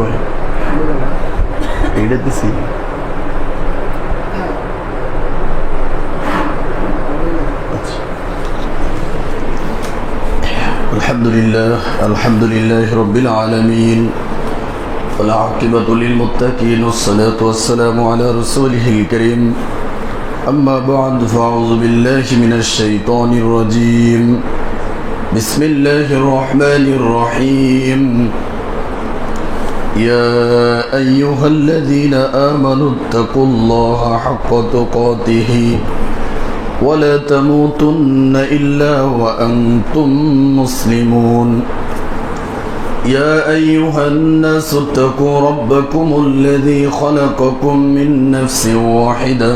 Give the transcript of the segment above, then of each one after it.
কয় এইটা দিছি আলহামদুলিল্লাহ রাব্বিল আলামিন والعاقبة للمتقين والصلاة والسلام على رسوله الكريم أما بعد فأعوذ بالله من الشيطان الرجيم بسم الله الرحمن الرحيم يا أيها الذين آمنوا اتقوا الله حق تقاته ولا تموتن إلا وأنتم مسلمون يا أيها الناس اتقوا ربكم الذي خلقكم من نفس واحدة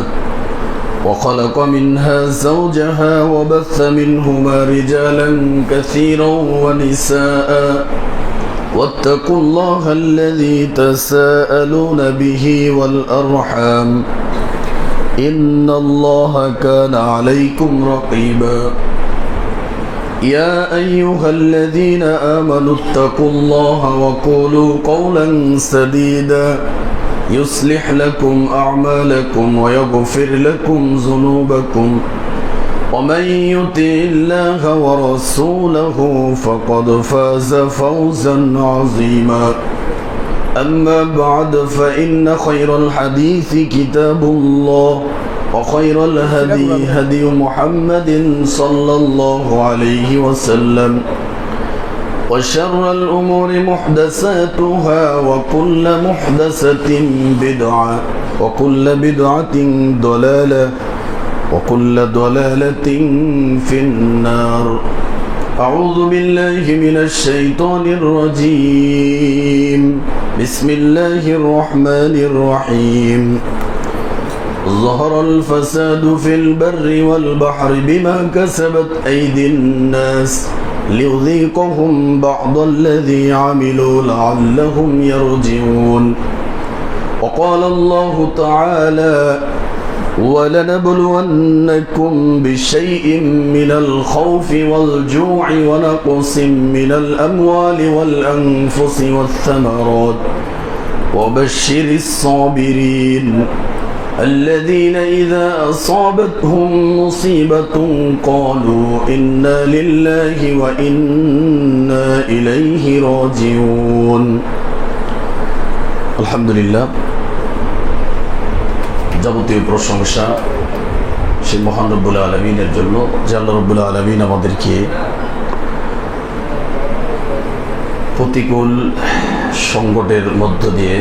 وخلق منها زوجها وبث منهما رجالا كثيرا ونساء واتقوا الله الذي تساءلون به والأرحام إن الله كان عليكم رقيبا يا أيها الذين آمنوا اتقوا الله وقولوا قولا سديدا يصلح لكم أعمالكم ويغفر لكم ذنوبكم ومن يطع الله ورسوله فقد فاز فوزا عظيما أما بعد فإن خير الحديث كتاب الله وخير الهدي هدي محمد صلى الله عليه وسلم وشر الأمور محدثاتها وكل محدثة بدعة وكل بدعة ضلالة وكل ضلالة في النار أعوذ بالله من الشيطان الرجيم بسم الله الرحمن الرحيم ظهر الفساد في البر والبحر بما كسبت أيدي الناس ليذيقهم بعض الذي عملوا لعلهم يرجعون وقال الله تعالى ولنبلونكم بشيء من الخوف والجوع ونقص من الأموال والأنفس والثمرات وبشر الصابرين الذين إذا أصابتهم مصيبة قالوا إنا لله وإنا إليه راجعون الحمد لله যাবতীয় প্রশংসা সেই মহান রব্বুল আলামিনের জন্য যে আল্লাহ রব্বুল আলামিন আমাদেরকে প্রতিকূল সংকটের মধ্য দিয়ে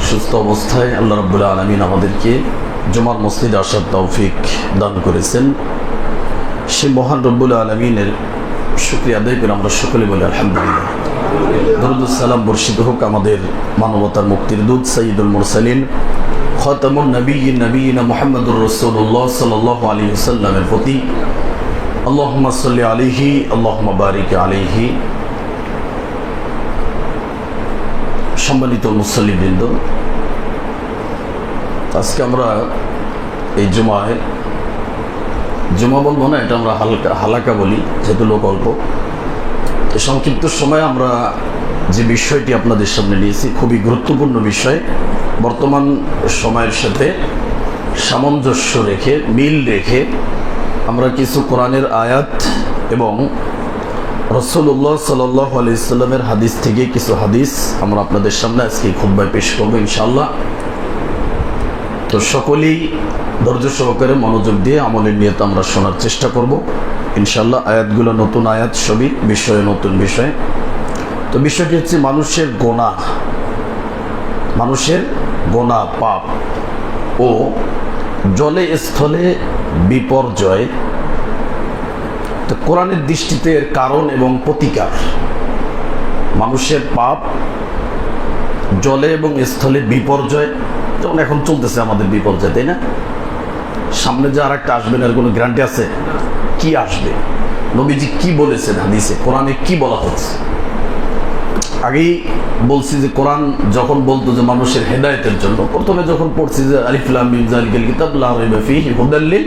সুস্থ অবস্থায় আল্লাহ রাব্বুল আলামিন আমাদেরকে জুমার মসজিদে আসার তৌফিক দান করেছেন। সেই মহান রব্বুল আলামিনের শুকরিয়া আদায় করে আমরা সকলে বলি আলহামদুলিল্লাহ। দরুদ সালাম বর্ষিত হোক আমাদের মানবতার মুক্তির দূত সাইয়্যিদুল মুরসালিন খাতামুন নবিয়্যিন নবিয়িনা মুহাম্মদুর রাসূলুল্লাহ সাল্লাল্লাহু আলাইহি ওয়াসাল্লামের প্রতি আল্লাহুম্মা সাল্লি আলাইহি আল্লাহুম্মা বারিক আলাইহি। সম্মানিত মুসল্লিবৃন্দ, আজকে আমরা এই জুমা বলবো না, এটা আমরা হালাকা বলি যেহেতু লোক অল্প। এই সংক্ষিপ্ত সময়ে আমরা যে বিষয়টি আপনাদের সামনে নিয়েছি খুবই গুরুত্বপূর্ণ বিষয়, বর্তমান সময়ের সাথে সামঞ্জস্য রেখে মিল রেখে আমরা কিছু কোরআনের আয়াত এবং রাসূলুল্লাহ সাল্লাল্লাহু আলাইহি ওয়াসাল্লামের হাদিস থেকে কিছু হাদিস আমরা আপনাদের সামনে আজকে খুতবায় পেশ করবো ইনশাআল্লাহ। তো সকলেই ধৈর্য সহকারে মনোযোগ দিয়ে আমলের নিয়ত আমরা শোনার চেষ্টা করব ইনশাআল্লাহ। আয়াতগুলো নতুন আয়াত, সবই বিষয়ে নতুন বিষয়। তো বিষয়টি হচ্ছে মানুষের গোনা পাপ ও জলে স্থলে বিপর্যয়। তো কোরআনের দৃষ্টিতে এর কারণ এবং প্রতিকার, মানুষের পাপ, জলে এবং স্থলে বিপর্যয়, যেমন এখন চলতেছে আমাদের বিপর্যয়, তাই না? সামনে যে আর একটা আসবে না এর কোনো গ্যারান্টি আছে? কি আসবে, নবীজি কি বলেছেন হাদিসে, কোরআনে কি বলা হচ্ছে? আগেই বলছি যে কোরআন যখন বলতো যে মানুষের হেদায়েতের জন্য, প্রথমে যখন পড়ছি যে আলিফ লাম মিম যালিকাল কিতাব লা রাইবা ফীহি হুদাল লিল,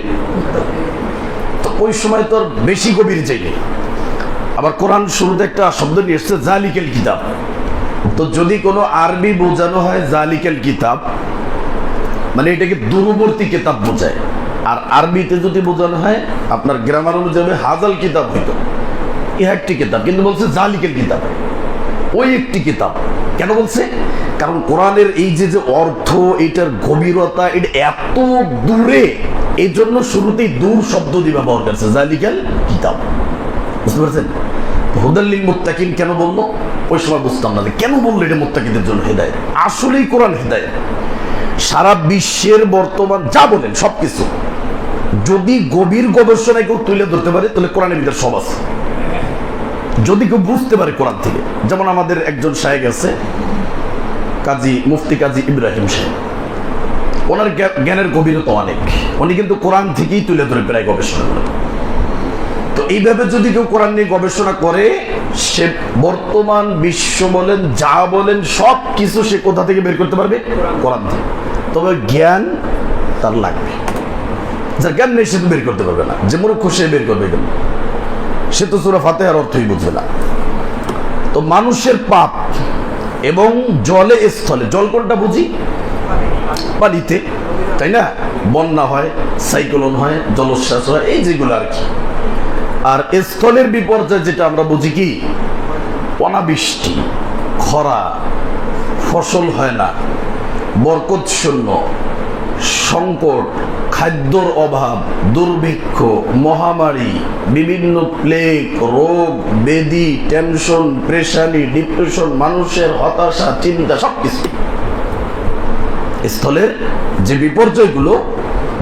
তো ওই সময় তো বেশি গভীর যায়নি। আবার কোরআন শুরুতে একটা শব্দ নিয়ে এসছে জালিকাল কিতাব, তো যদি কোনো আরবি বোঝানো হয় জালিকাল কিতাব, মানে এটাকে দূরবর্তী কিতাব বোঝায়। আর আরবিতে যদি বোঝানো হয় আপনার গ্রামার অনুযায়ী হাজাল কিতাব হইতো, এ একটি কিতাব, কিন্তু বলছে জালিকাল কিতাব, ওই একটি কিতাব। কেন বলছে? কারণ কোরআনের এই যে যে অর্থ, এটার গভীরতা, এটা এত দূরে, এই জন্য শুরুতেই দূর শব্দ দিয়ে ব্যবহার করছে, জালিকাল কিতাব। বুঝতে পারছেন? হুদাল্লিল মুত্তাকিন কেন বললো ওই সময় বুঝতাম না, কেন বললো এটা মুত্তাকিদের জন্য হেদায়েত। আসলেই কোরআন হেদায়েত। সারা বিশ্বের বর্তমান যা বলেন সবকিছু যদি গভীর গবেষণায় কেউ তুলে ধরতে পারে, তাহলে কোরআনের ভিতরে সব আছে। যদি কেউ বুঝতে পারে কোরআন থেকে, যেমন আমাদের একজন শায়েখ আছে, কাজী মুফতি কাজী ইব্রাহিম সাহেব, ওনার জ্ঞানের গভীরতা অনেক, উনি কিন্তু কোরআন থেকেই তুলে ধরে প্রায় গবেষণা করে। তো এইভাবে যদি কেউ কোরআন নিয়ে গবেষণা করে, সে বর্তমান বিশ্ব বলেন যা বলেন সব কিছু সে কোথা থেকে বের করতে পারবে? কোরআন থেকে। তবে জ্ঞান তার লাগবে। যার জ্ঞান নেই সে তো বের করতে পারবে না। যে মূর্খ সে বের করবে কেন? সে তো সূরা ফাতিহার অর্থই বুঝবে না। তো মানুষের পাপ এবং জলে স্থলে, জল কোনটা বুঝি? পানিতে, তাই না? বন্যা হয়, সাইক্লোন হয়, জলোচ্ছ্বাস হয়, এই যেগুলো আর কি। আর স্থলের বিপর্যয় যেটা আমরা বুঝি কি? অনাবৃষ্টি, খরা, ফসল হয় না, বরকত শূন্য, সংকট, খাদ্যর অভাব, দুর্ভিক্ষ, মহামারী, বিভিন্ন প্লেগ, রোগ, ব্যাধি, টেনশন, প্রেশানি, ডিপ্রেশন, মানুষের হতাশা, চিন্তা, সবকিছু। স্থলের যে বিপর্যয়গুলো,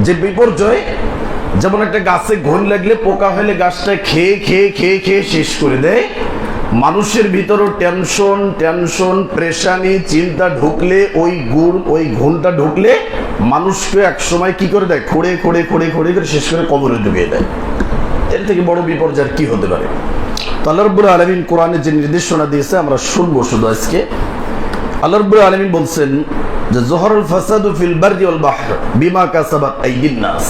যে বিপর্যয়, যেমন একটা গাছে ঘুণ লাগলে, পোকা হলে গাছটা খেয়ে খেয়ে খেয়ে খেয়ে শেষ করে দেয়, মানুষের ভিতরও টেনশন টেনশন প্রেশানি চিন্তা ঢুকলে, ওই ঘুণটা ঢুকলে মানুষকে এক সময় কি করে দেয়? খড়ে খড়ে খড়ে খড়ে করে শেষ করে কবরে ডুবিয়ে দেয়। এর থেকে বড় বিপর্যয় কি হতে পারে? তো আল্লাহ রাব্বুল আলামিন কোরআনে যে নির্দেশনা দিয়েছে আমরা শুনবো শুধু আজকে। আল্লাহ রাব্বুল আলামিন বলছেন যে যহরুল ফাসাদু ফিল বাররি ওয়াল বাহর বিমা কাসাবাত আইদিন নাস।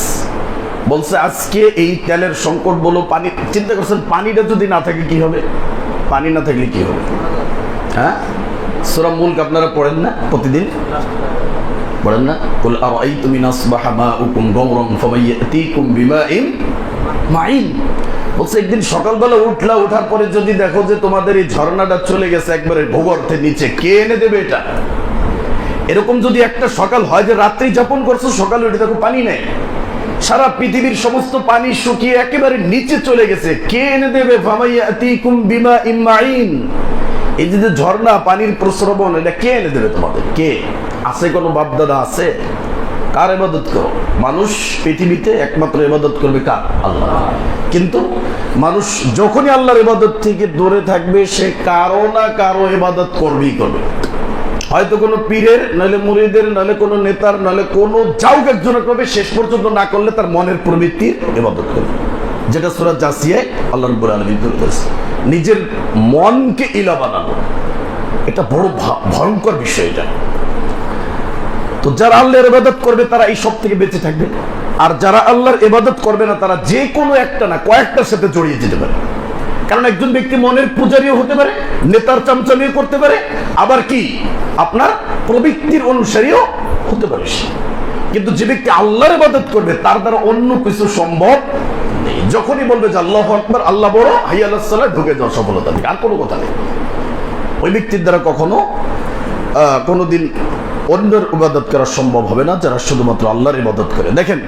বলছে আজকে এই তেলের সংকট বলো, পানি, চিন্তা করছেন পানিটা যদি না থাকে কি হবে? পানি না থাকলে কি হবে? হ্যাঁ, সূরা মুলক আপনারা পড়েন না প্রতিদিন? পড়েন না? কুল আরাআইতুম ইন আসবাহা মাউকুম গাওরান ফামাইয়াতিকুম বিমাইন মাইন। বলছে একদিন সকালবেলা ওঠার পরে যদি দেখো যে তোমাদের এই ঝর্ণাটা চলে গেছে একবারে ভূগর্ভের নিচে, কে এনে দেবে এটা? এরকম যদি একটা সকাল হয় যে রাত্রি যাপন করছো, সকালে উঠে দেখো পানি নেই, সারা পৃথিবীর সমস্ত পানি শুকিয়ে একেবারে নিচে চলে গেছে, কে এনে দেবে? ফামাইয়াতিকুম বিমাইন মাইন। এই যে ঝর্ণা, পানির প্রস্রবণ, এটা কে এনে দেবে তোমাদের? কে আছে? কোনো বাপদাদা আছে? কার ইবাদত করো? মানুষ পৃথিবীতে একমাত্র ইবাদত করবে কার? আল্লাহ। কিন্তু মানুষ যখনই আল্লাহর ইবাদত থেকে দূরে থাকবে, সে কারো না কারো ইবাদত করবেই করবে। হয়তো কোনো পীরের, নইলে মুরিদের, নইলে কোনো নেতার, নইলে কোনো যাওক একজনের করবে, শেষ পর্যন্ত না করলে তার মনের প্রবৃত্তির ইবাদত করবে। যেটা সূরা জাসিয়ায় আল্লাহ রাব্বুল আলামিন বলেছেন, নিজের মনকে ইলা বানানো, এটা বড় ভয়ঙ্কর বিষয়। এটা তো যারা আল্লাহর ইবাদত করবে তারা এই সব থেকে বেঁচে থাকবে, আর যারা আল্লাহর ইবাদত করবে না তারা যে কোনো একটা না কয়েকটার সাথে জড়িয়ে যেতে পারে। কারণ একজন ব্যক্তি মনের পূজারীও হতে পারে, নেতার চামচামিও করতে পারে, আবার কি আপনার প্রবৃত্তির অনুসারীও হতে পারে। কিন্তু যে ব্যক্তি আল্লাহর ইবাদত করবে তার দ্বারা অন্য কিছু সম্ভব নেই। যখনই বলবে যে আল্লাহু আকবার, আল্লাহ বড়, হাইয়া আলাস সালাহ, ঢুকে যাওয়ার সফলতা নেই, আর কোনো কথা নেই। ওই ব্যক্তির দ্বারা কখনো কোনোদিন অন্যের ইবাদত করা সম্ভব হবে না, যারা শুধুমাত্র আল্লাহর ইবাদত করে। দেখেন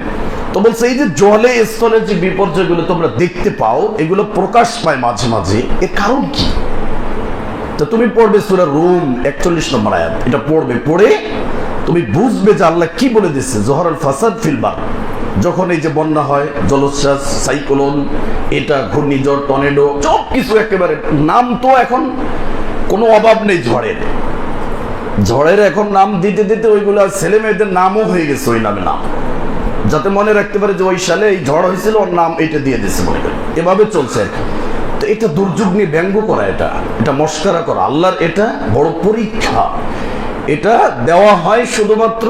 তো বলছে এই যে জলে স্থলে যে বিপর্যয়গুলো তোমরা দেখতে পাও, এগুলো প্রকাশ পায় মাঝে মাঝে, এর কারণ কি? তো তুমি পড়বে সূরা রুম 41 নম্বর আয়াত, এটা পড়বে, পড়ে তুমি বুঝবে যে আল্লাহ কি বলে দিচ্ছে। জহরুল ফাসাদ ফিল বার, যখন এই যে বন্যা হয়, জলোচ্ছ্বাস, সাইক্লোন, এটা ঘূর্ণিঝড়, টর্নেডো, সব কিছু একেবারে, নাম তো এখন কোনো অভাব নেই ঝড়ের। ঝড়ের এখন নাম দিতে দিতে ওইগুলো ছেলে মেয়েদের নামও হয়ে গেছে ওই নামে নাম, যাতে মনে রাখতে পারে যে ওই সালে এই ঝড় হয়েছিল, ওর নাম এটা দিয়ে দিচ্ছে মনে করে। এভাবে চলছে আর কি। তো এটা দুর্যোগ নিয়ে ব্যঙ্গ করা, এটা মস্করা করা। আল্লাহর এটা বড় পরীক্ষা। এটা দেওয়া হয় শুধুমাত্র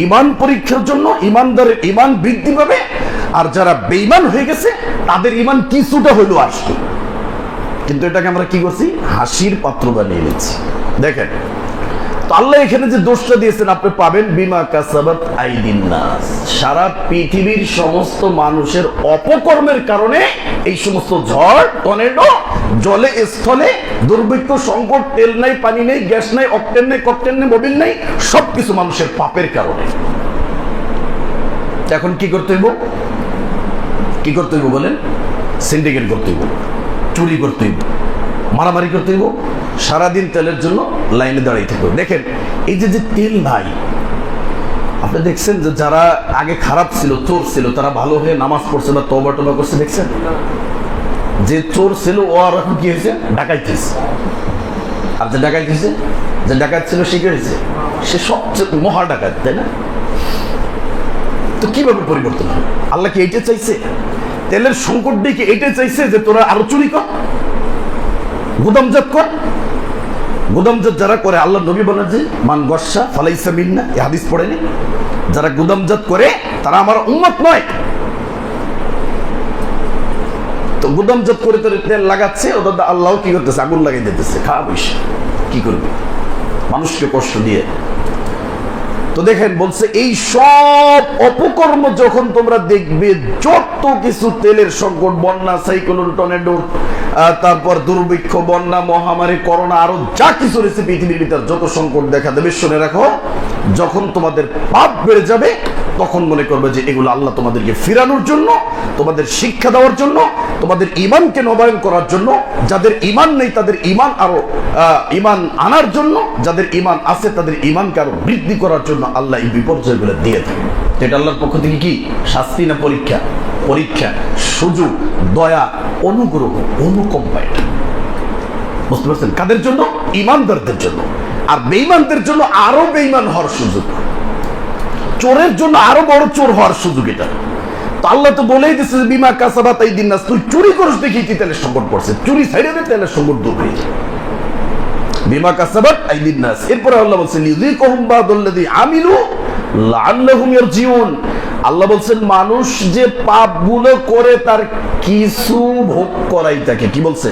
ঈমান পরীক্ষার জন্য, ঈমানদারের ঈমান বৃদ্ধি পাবে, আর যারা বেঈমান হয়ে গেছে তাদের ঈমান কিছুটা হইলেও আসবে। কিন্তু এটাকে আমরা কি করছি? হাসির পাত্র বানিয়ে নিচ্ছি। দেখেন তো আল্লাহ এখানে যে দোষটা দিয়েছেন আপনি পাবেন বিমা কাসাবাত আইদিন নাস, সারা পৃথিবীর সমস্ত মানুষের অপকর্মের কারণে এই সমস্ত ঝড়, টর্নেডো, জলে স্থলে দুর্ভিক্ষ, সংকট, তেল নাই, পানি নেই, গ্যাস নাই, অকটেন নেই, ককটেন নেই, মোবিল নেই, সবকিছু মানুষের পাপের কারণে। এখন কি করতে হইব? কি করতে হইব বলেন? সিন্ডিকেট করতে হইব, চুরি করতে হইব, মারামারি করতে হইব, সারাদিন তেলের জন্য লাইনে দাঁড়িয়ে থাকবে। দেখেন এই যে তেল নাই, আপনি দেখছেন যে যারা আগে খারাপ ছিল, চোর ছিল, তারা ভালো হয়ে নামাজ পড়ছে বা তওবা টবা করছে, দেখছেন? যে চোর ছিল ও আর এখন কি হয়েছে? ডাকাইতেছে। আর যে ডাকাইতেছে, যে ডাকাত ছিল সে কি হয়েছে? সে সবচেয়ে মহা ডাকাত, তাই না? তো কিভাবে পরিবর্তন হবে? আল্লাহ কি এইটা চাইছে? তেলের সংকট দিয়ে কি এইটা চাইছে যে তোরা আরো চুরি কর, গুদামজাত কর? গুদামজাত যারা করে, আল্লাহ নবী বলেন যে মান গসা ফালাইসা মিন্না, এই হাদিস পড়েনি? যারা গুদামজাত করে তারা আমার উম্মত নয়। তো গুদামজাত করে তোর তেল লাগাচ্ছে, ওদের আল্লাহ কি করতেছে? আগুন লাগিয়ে দিতেছে। খাওয়া বসে কি করবে মানুষকে কষ্ট দিয়ে? তো দেখেন বলছে এই সব অপকর্ম যখন তোমরা দেখবে, যত কিছু তেলের সংকট, বন্যা, সাইক্লোন, টর্নেডো, তারপর দুর্ভিক্ষ, বন্যা, মহামারী, করোনা, আরো যা কিছু রয়েছে পৃথিবীর ভিতর যত সংকট দেখা দেবে, শুনে রাখো যখন তোমাদের পাপ বেড়ে যাবে তখন মনে করবে যে এগুলো আল্লাহ তোমাদেরকে ফিরানোর জন্য, তোমাদের শিক্ষা দেওয়ার জন্য, তোমাদের ইমানকে নবায়ন করার জন্য, যাদের ইমান নেই তাদের ইমান আরো ইমান আনার জন্য, যাদের ইমান আছে তাদের ইমানকে আরো বৃদ্ধি করার জন্য আল্লাহ এই বিপর্যয়গুলো দিয়ে থাকে। এটা আল্লাহর পক্ষ থেকে কি শাস্তি না পরীক্ষা? পরীক্ষা, সুযোগ, দয়া, অনুগ্রহ, অনুকম্পা। এটা বুঝতে পারছেন? কাদের জন্য? ইমানদারদের জন্য। আর বেঈমানদের জন্য আরো বেঈমান হওয়ার সুযোগ, চোরের জন্য আরো বড় চোর হওয়ার সুযোগ। এটা তো আল্লাহ তো বলেই দিচ্ছে যে বিমা কাসাবাত আইদিন নাস, তুই চুরি করিস দেখি কি তেলের সংকট পড়ছে, চুরি ছাইড়ে দে, তেলের সংকট দূর হয়ে যায়। বিমা কাসাবাত আইদিন নাস। এরপরে আল্লাহ বলছেন লিযিকুহুম বাদাল্লাযী আমিলু লাআল্লাহুম ইয়ারজিউন। আল্লাহ বলছেন মানুষ যে পাপগুলো করে তার কিছু ভোগ করাই তাকে। কি বলছে?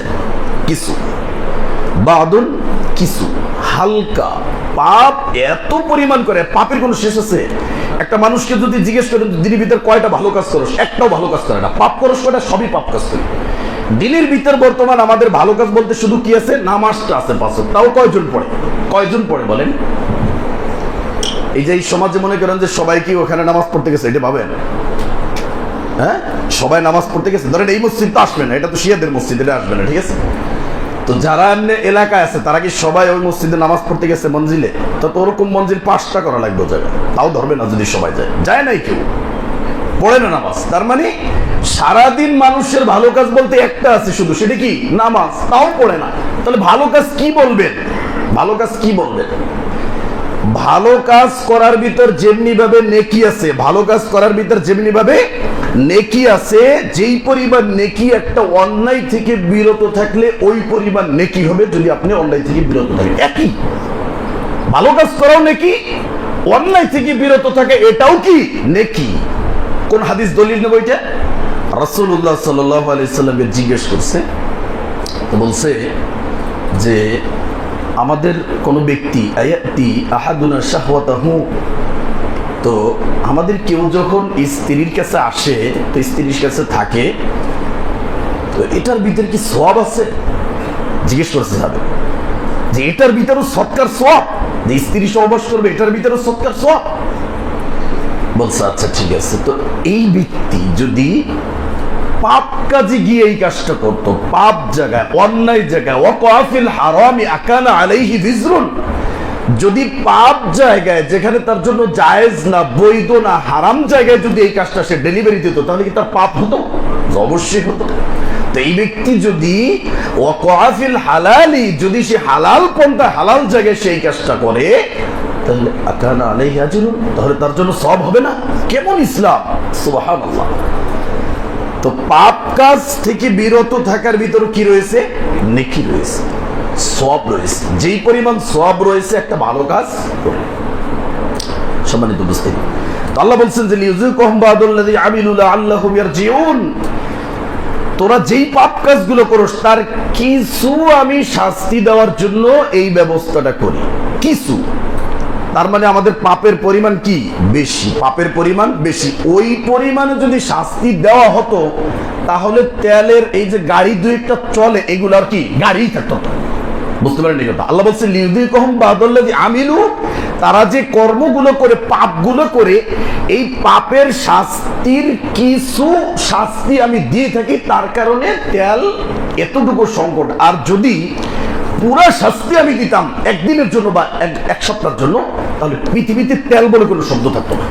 কিছু, বাদুন কিছু, হালকা পাপ এত পরিমাণ করে, পাপের কোনো শেষ আছে? একটা মানুষকে যদি জিজ্ঞেস করে দিনের ভিতর কয়টা ভালো কাজ করো, একটাও ভালো কাজ করে না। পাপ করো কয়টা? সবই পাপ কাজ করি। দিনের ভিতর বর্তমান আমাদের ভালো কাজ বলতে শুধু কি আছে? নামাজটা আছে 5 ওয়াক্ত, তাও কয়জন পড়ে? কয়জন পড়ে বলেন? এই যে এই সমাজে মনে করেন যে সবাই কি ওখানে নামাজ পড়তে গেছে, এটা ভাবেন? হ্যাঁ, সবাই নামাজ পড়তে গেছে। ধরেন এই মসজিদ তো আসবে না, এটা তো শিয়াদের মসজিদ, এটা আসবে না, ঠিক আছে? তো যারা এমনি এলাকায় আছে তারা কি সবাই ওই মসজিদে নামাজ পড়তে গেছে মঞ্জিলে? তো ওরকম মঞ্জিল 5টা করা লাগবে জায়গা, তাও ধরবে না যদি সবাই যায়। যায় নাই, কেউ পড়ে না নামাজ। তার মানে সারাদিন মানুষের ভালো কাজ বলতে একটা আছে শুধু, সেটা কি? নামাজ, তাও পড়ে না। তাহলে ভালো কাজ কি বলবেন? ভালো কাজ কি বলবেন? ভালো কাজ করার ভিতর যেমনি ভাবে নেকি আছে, ভালো কাজ করার ভিতর যেমনি ভাবে নেকি আছে, যেই পরিমাণ নেকি একটা অন্যায় থেকে বিরত থাকলে ওই পরিমাণ নেকি হবে যদি আপনি অন্যায় থেকে বিরত থাকেন। একই, ভালো কাজ করাও নেকি, অন্যায় থেকে বিরত থাকে এটাও কি নেকি। কোন হাদিস দলিল নেব? এটা রাসূলুল্লাহ সাল্লাল্লাহু আলাইহি সাল্লামকে জিজ্ঞেস করছে, তো বলছে যে আমাদের কোন ব্যক্তি আয়াতি আহাদুনা শাহওয়াতাহু, তো আমাদের কেউ যখন স্ত্রীর কাছে আসে, তো স্ত্রীর কাছে থাকে, তো এটার ভিতরে কি সওয়াব আছে? জিজ্ঞেস করছে সাহাবী যে এটার ভিতরেও সৎকার সওয়াব, যে স্ত্রী সহবাস করবে এটার ভিতরেও সৎকার সওয়াব? বলছে আচ্ছা ঠিক আছে। তো এই ব্যক্তি যদি পাপ কাজে গিয়ে এই কাজটা করতো, পাপ জায়গায়, অন্যায় জায়গায়, ওয়াকাফিল হারামি আকানা আলাইহি বিজরুন, যদি পাপ জায়গায় যেখানে তার জন্য জায়েজ না, বৈধ না, হারাম জায়গায় যদি এই কাজটা সে ডেলিভারি দিত, তাহলে কি তার পাপ হতো? অবশ্যই হতো। তো এই ব্যক্তি যদি ওয়াকাফিল হালালি, যদি সে হালাল পন্থা, হালাল জায়গায় সেই কাজটা করে, তাহলে আকানা আলাইহি আজরুন, তাহলে তার জন্য সওয়াব হবে না? কেমন ইসলাম! সুবহানাল্লাহ। তো পাপ কাজ থেকে বিরত থাকার ভিতরে কি রয়েছে? নেকি রয়েছে, সওয়াব রয়েছে। যেই পরিমাণ সওয়াব রয়েছে একটা ভালো কাজ করে। সম্মানিত উপস্থিতি, তো আল্লাহ বলছেন যে লিযিকুহুম বাদাল্লাযী আমিলু লাআল্লাহুম ইয়ারজিউন। তো তোরা যেই পাপ কাজগুলো করস তার কিছু আমি শাস্তি দেওয়ার জন্য এই ব্যবস্থাটা করি, কিছু। তার মানে আমাদের পাপের পরিমাণ কি বেশি, পাপের পরিমাণ বেশি। ওই পরিমাণে যদি শাস্তি দেওয়া হতো তাহলে তেলের এই যে গাড়ি দুই একটা চলে এগুলার কি গাড়িই থাকতো। বুঝতে পারেন এই কথা? আল্লাহ বলছে লিউযিকুহুম বা'দাল্লাযী আমিলু, তারা যে কর্মগুলো করে, পাপগুলো করে, এই পাপের শাস্তির কিছু শাস্তি আমি দিয়ে থাকি, তার কারণে তেল এতটুকু সংকট। আর যদি পুরা শাস্তি আমি দিতাম একদিনের জন্য বা এক সপ্তাহের জন্য, তাহলে পৃথিবীতে তেল বলে কোনো শব্দ থাকতো না।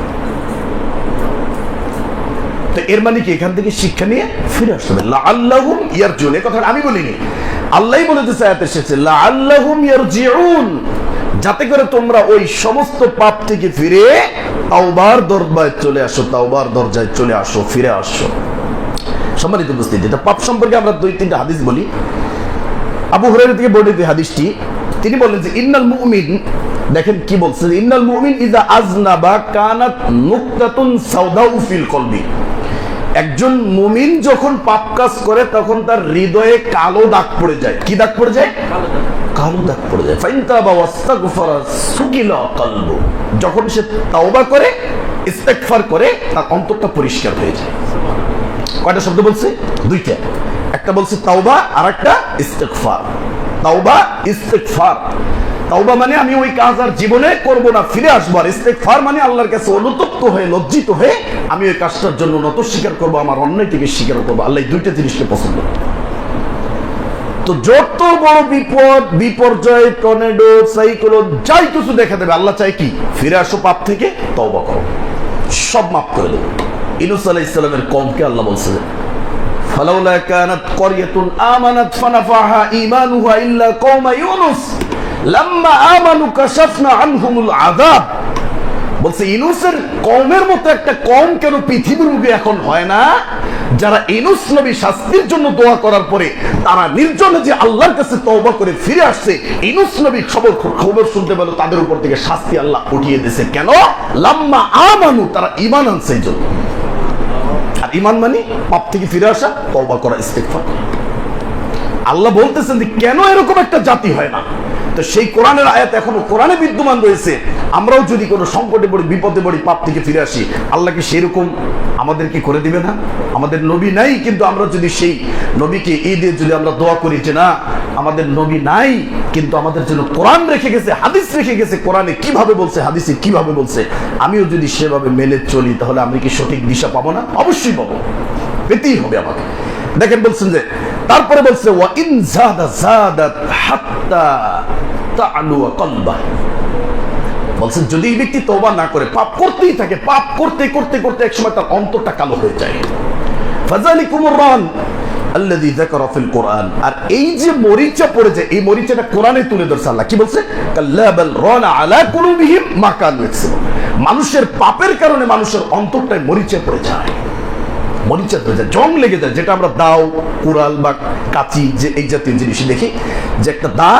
তো এর মানে কি এখান থেকে শিক্ষা নিয়ে ফিরে আসতে হবে। লাআল্লাহুম ইয়ারজিউন, এই কথাটা আমি বলিনি, আল্লাহই বলে দিয়েছে আয়াতে এসেছে লাআল্লাহুম ইয়ারজিউন, যাতে করে তোমরা ওই সমস্ত পাপ থেকে ফিরে তাওবার দরজায় চলে আসো, তাওবার দরজায় চলে আসো, ফিরে আসো। সম্মানিত উপস্থিতি, এটা পাপ সম্পর্কে আমরা 2-3টা হাদিস বলি। আবু হুরায়রা থেকে বর্ণিত হাদিসটি, তিনি বলেন যে ইন্নাল মুমিন, দেখেন কি বলছে, ইন্নাল মুমিন ইযা আযনাবা কানাত নুকতাতুন সাওদাউ ফিল কলবি, একজন মুমিন যখন পাপ কাজ করে তখন তার হৃদয়ে কালো দাগ পড়ে যায়। কি দাগ পড়ে যায়? কালো দাগ পড়ে যায়। ফাইনতাবা ওয়াস্তাগফারা সুকিলা কলবু, যখন সে তাওবা করে, ইস্তেগফার করে, তার অন্তরটা পরিষ্কার হয়ে যায়। কয়টা শব্দ বলছে? 2টা। একটা বলছে তাওবা আর একটা ইস্তেগফার। তাওবা ইস্তেগফার, তাওবা মানে আমি ওই কাজ আর জীবনে করব না, ফিরে আসবো। আর ইস্তেগফার মানে আল্লাহর কাছে অনুতপ্ত হয়ে, লজ্জিত হয়ে আমি ওই কাজটার জন্য নত স্বীকার করবো, আমার অন্যায় থেকে স্বীকার করবো। আল্লাহ 2টা জিনিসকে পছন্দ। তো যত বড় বিপদ, বিপর্যয়, টর্নেডো, সাইক্লোন, যাই কিছু দেখা দেবে, আল্লাহ চাই কি? ফিরে আসো পাপ থেকে, তওবা করো, সব মাফ করে দেবো। ইউনূস আলাইহিস সালামের কওমকে আল্লাহ বলছে ফালাউলা কানাত ক্বরিয়াতুন আমানাত ফানাফাহা ঈমানুহা ইল্লা কওমা ইউনুস লাম্মা আমানু কাশাফনা আনহুমুল আযাব। বলছে ইউনূসের কওমের মতো একটা কওম কেন পৃথিবীর বুকে এখন হয় না, যারা ইউনূস নবী শাস্তির জন্য দোয়া করার পরে তারা নির্জনে যে আল্লাহর কাছে তওবা করে ফিরে আসছে, ইউনূস নবী খবর শুনতে পেল তাদের উপর থেকে শাস্তি আল্লাহ উঠিয়ে দিয়েছে। কেন? লাম্মা আমানু, তারা ঈমান আনছে এই জন্য। আর ঈমান মানে পাপ থেকে ফিরে আসা, তওবা করা, ইস্তেগফার। আল্লাহ বলতেছেন যে কেন এরকম একটা জাতি হয় না। তো সেই কোরআনের আয়াত এখনো কোরআনে বিদ্যমান রয়েছে। আমরাও যদি কোনো সংকটে পড়ি, বিপদে পড়ি, পাপ থেকে ফিরে আসি, আল্লাহ কি সেরকম আমাদেরকে করে দিবে না? আমাদের নবী নাই, কিন্তু আমরা যদি সেই নবীকে ঈদে যদি আমরা দোয়া করি যে না আমাদের নবী নাই, কিন্তু আমাদের জন্য কোরআন রেখে গেছে, হাদিস রেখে গেছে, কোরআনে কিভাবে বলছে, হাদিসে কিভাবে বলছে, আমিও যদি সেভাবে মেনে চলি, তাহলে আমি কি সঠিক দিশা পাবো না? অবশ্যই পাবো, পেতেই হবে আমাকে। দেখেন বলছেন যে তারপরে বলছে ওয়া ইন যাদা যাদাত হাত্তা তা'লু কলবা, বলছেন যদি এই ব্যক্তি তওবা না করে পাপ করতেই থাকে, পাপ করতে করতে করতে একসময় তার অন্তরটা কালো হয়ে যায়। ফাযালিকুমুর রান আল্লাযী যাকারা ফিল কোরআন, আর এই যে মরিচা পড়ে যায়, এই মরিচাটা কোরআনে তুলে ধরছে আল্লাহ। কি বলছে? কাল্লা বাল রানা আলা কুলুবিহিম মা কানু ইয়াকসিবুন, মানুষের পাপের কারণে মানুষের অন্তরটায় মরিচা পড়ে যায়, মরিচা পড়ে যায়, জং লেগে যায়। যেটা আমরা দাও, কুড়াল বা কাঁচি, যে এই জাতীয় জিনিস দেখি, যে একটা দা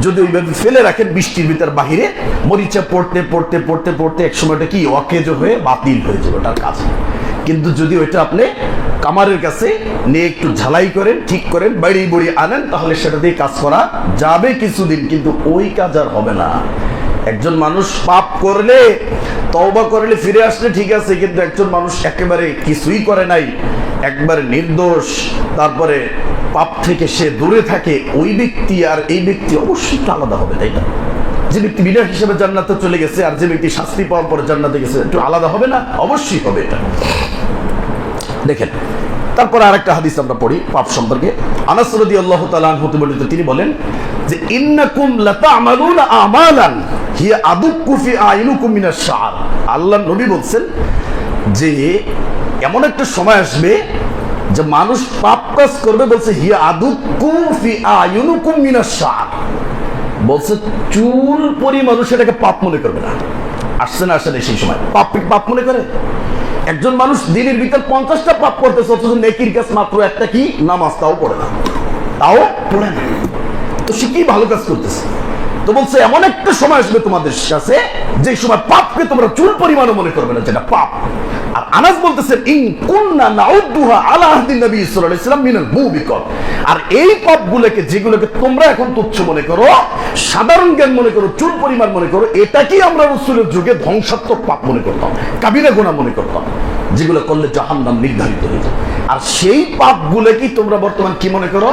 যদি ওইভাবে ফেলে রাখেন বৃষ্টির ভিতর বাহিরে, মরিচা পড়তে পড়তে পড়তে পড়তে এক সময়টা কি অকেজ হয়ে বাতিল হয়ে যাবে ওটার কাজ। কিন্তু যদি ওইটা আপনি কামারের কাছে নিয়ে একটু ঝালাই করেন, ঠিক করেন, বাড়ি বড়ি আনেন, তাহলে সেটা দিয়ে কাজ করা যাবে কিছুদিন, কিন্তু ওই কাজ আর হবে না। একজন মানুষ পাপ করলে, তওবা করলে, ফিরে আসলে ঠিক আছে, কিন্তু একজন মানুষ একেবারে কিছুই করে নাই, একবারে নির্দোষ, তারপরে পাপ থেকে সে দূরে থাকে, ওই ব্যক্তি আর এই ব্যক্তি অবশ্যই আলাদা হবে, তাই না? যে ব্যক্তি বিনা হিসেবে জান্নাতে চলে গেছে আর যে ব্যক্তি শাস্তি পাওয়ার পরে জান্নাতে গেছে, একটু আলাদা হবে না? অবশ্যই হবে এটা। দেখেন তারপর আরেকটা হাদিস আমরা পড়ি পাপ সম্পর্কে। আনাস রাদিয়াল্লাহু তাআলা আনহু হতে বর্ণিত, তিনি বলেন যে ইন্নাকুম লাতা'মালুনা আমালান হিয়া আদুক্কু ফি আইনুকুম মিনাশ শা'r। আল্লাহর নবী বলছেন যে এমন একটা সময় আসবে যে মানুষ পাপ কাজ করবে, বলছে হিয়া আদুক্কু ফি আইনুকুম মিনাশ শা'r, বলছে চুল পরিমাণ সেটাকে পাপ মনে করবে না। আসছে না আসে না সেই সময় পাপ মনে করে? একজন মানুষ দিনের ভিতর 50টা পাপ করতেছে, অথচ নেকির কাজ মাত্র একটা, কি? নামাজ, তাও পড়ে না, তাও পড়ে না। তো সে কি ভালো কাজ করতেছে? তো বলছে এমন একটা সময় আসবে তোমাদের কাছে যে সময় পাপকে তোমরা চুল পরিমাণও মনে করবে না যেটা পাপ। আর আনাস বলতেছেন ইন কুননা নাউদ্দুহা আলা আহদিন নবী সাল্লাল্লাহু আলাইহি ওয়াসাল্লাম মিনাল মুবিকাত, আর এই পাপগুলোকে যেগুলোকে তোমরা এখন তুচ্ছ মনে করো, সাধারণ জ্ঞান মনে করো, চুল পরিমাণ মনে করো, এটাকেই আমরা রাসূলের যুগে ধ্বংসাত্মক পাপ মনে করতাম, কাবিরা গুনাহ মনে করতাম, যেগুলো করলে জাহান্নাম নির্ধারিত হয়ে যায়। আর সেই পাপগুলোকেই তোমরা বর্তমান কি মনে করো?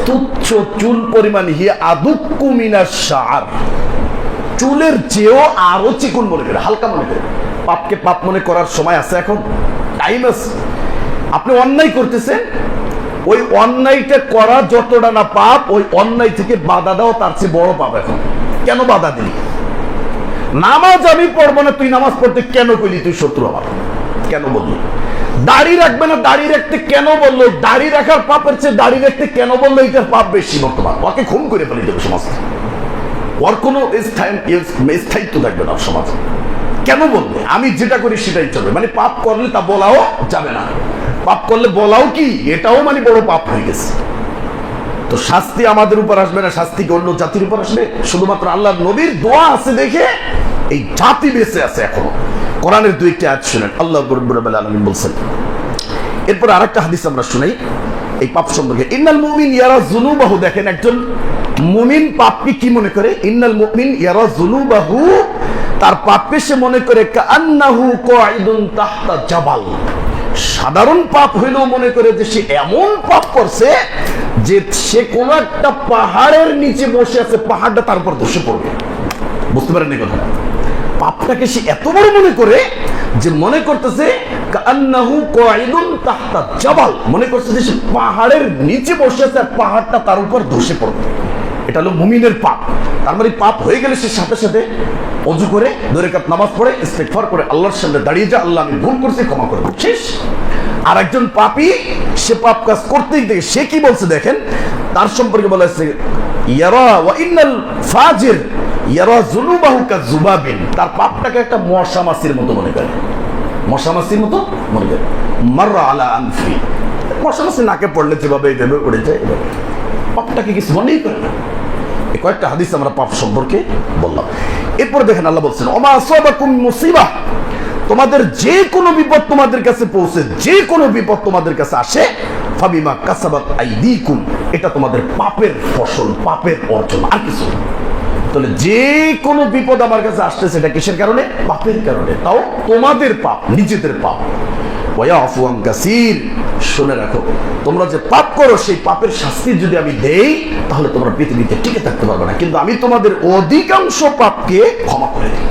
তুচ্ছ চুল পরিমাণ, হিয়া আদুক্কু মিনাশ শাআর, চুলের চেয়েও আরো চিকন মনে করে, হালকা মনে করে। পাপকে পাপ মনে করার সময় আছে এখন? টাইম আছে। আপনি অন্যায় করতেছেন, ওই অন্যায়টা করা যতটা না পাপ, ওই অন্যায় থেকে বাধা দাও তার চেয়ে বড় পাপ এখন। কেন বাধা দিলি? নামাজ আমি পড়বো না, তুই নামাজ পড়তে কেন কইলি? তুই শত্রু আমার, কেন বললি? দাড়ি রাখবে না, দাড়ি রাখতে কেন বললো? দাড়ি রাখার পাপের চেয়ে দাড়ি রাখতে কেন বললো? এটার পাপ বেশি বর্তমান। ওকে খুন করে ফেলে দেবে সমাজ, ওর কোনো স্থায়িত্ব থাকবে না সমাজে। কেন বলবে? আমি যেটা করি সেটাই চলবে, মানে পাপ করলে তা বলাও যাবে না, পাপ করলে বলাও কি এটাও মানে বড় পাপ হয়ে গেছে। তো শাস্তি আমাদের উপর আসবে না, শাস্তি কি অন্য জাতির উপর আসবে? শুধুমাত্র আল্লাহর নবীর দোয়া আছে দেখে এই জাতি বেঁচে আছে এখনো। কোরআনের দুই একটি আয়াত শুনেন, আল্লাহ রাব্বুল আলামিন বলছেন। এরপর আরেকটা হাদিস আমরা শুনাই এই পাপ সম্পর্কে। ইন্নাল মুমিন ইয়ারা যুনুবাহু, দেখেন একজন মুমিন পাপকে কি মনে করে? ইন্নাল মুমিন ইয়ারা যুনুবাহু, তার পাপকে সে মনে করে কাআন্নাহু কাঈদুন তাহতা জাবাল, সাধারণ পাপ হইলেও মনে করে যে সে এমন পাপ করছে যে সে কোন একটা পাহাড়ের নিচে বসে আছে, পাহাড়টা তার উপর ধসে পড়বে। বুঝতে পারেন এই কথা? পাপটাকে সে এত বড় মনে করে যে মনে করতেছে কাআন্নাহু কাঈদুন তাহতা জাবাল, মনে করছে যে সে পাহাড়ের নিচে বসে আছে আর পাহাড়টা তার উপর ধসে পড়বে। এটা হলো মুমিনের পাপ। তার মানে পাপ হয়ে গেলে সে সাথে সাথে ওযু করে 2 রাকাত নামাজ পড়ে ইস্তেগফার করে আল্লাহর সামনে দাঁড়িয়ে যায়, আল্লাহ আমি ভুল করছি, ক্ষমা করে দাও, শেষ। আর একজন পাপী সে পাপ কাজ করতেই থাকে, সে কি বলছে দেখেন, তার সম্পর্কে বলা হয়েছে ইয়ারা ওয়া ইন্নাল ফাজির ইয়ারা যুনুবাহু কাযুবাবিন, তার পাপটাকে একটা মশা মাছির মতো মনে করে, মশা মাছির মতো মনে করে। মাররা আলা আনফি, মশা মাছি নাকে পড়লে যেভাবে এইভাবে উড়ে যায়, পাপটাকে কিছু মনেই করে না। এই কয়েকটা হাদিস আমরা পাপ সম্পর্কে বললাম। এরপর দেখেন আল্লাহ বলছেন ওমা আসাবাকুম মুসিবাহ, তোমাদের যে কোনো বিপদ তোমাদের কাছে পৌঁছে, যে কোনো বিপদ তোমাদের কাছে আসে, ফাবিমা কাসাবাত আইদিকুম, এটা তোমাদের পাপের ফসল, পাপের অর্জন, আর কিছু না। তাহলে যে কোনো বিপদ আমার কাছে আসতেছে এটা কিসের কারণে? পাপের কারণে, তাও তোমাদের পাপ, নিজেদের পাপ। ওয়ায়াফু আন কাসীর, শুনে রাখো তোমরা যে পাপ করো সেই পাপের শাস্তি যদি আমি দেই তাহলে তোমরা পৃথিবীতে টিকে থাকতে পারবে না, কিন্তু আমি তোমাদের অধিকাংশ পাপকে ক্ষমা করে দিই।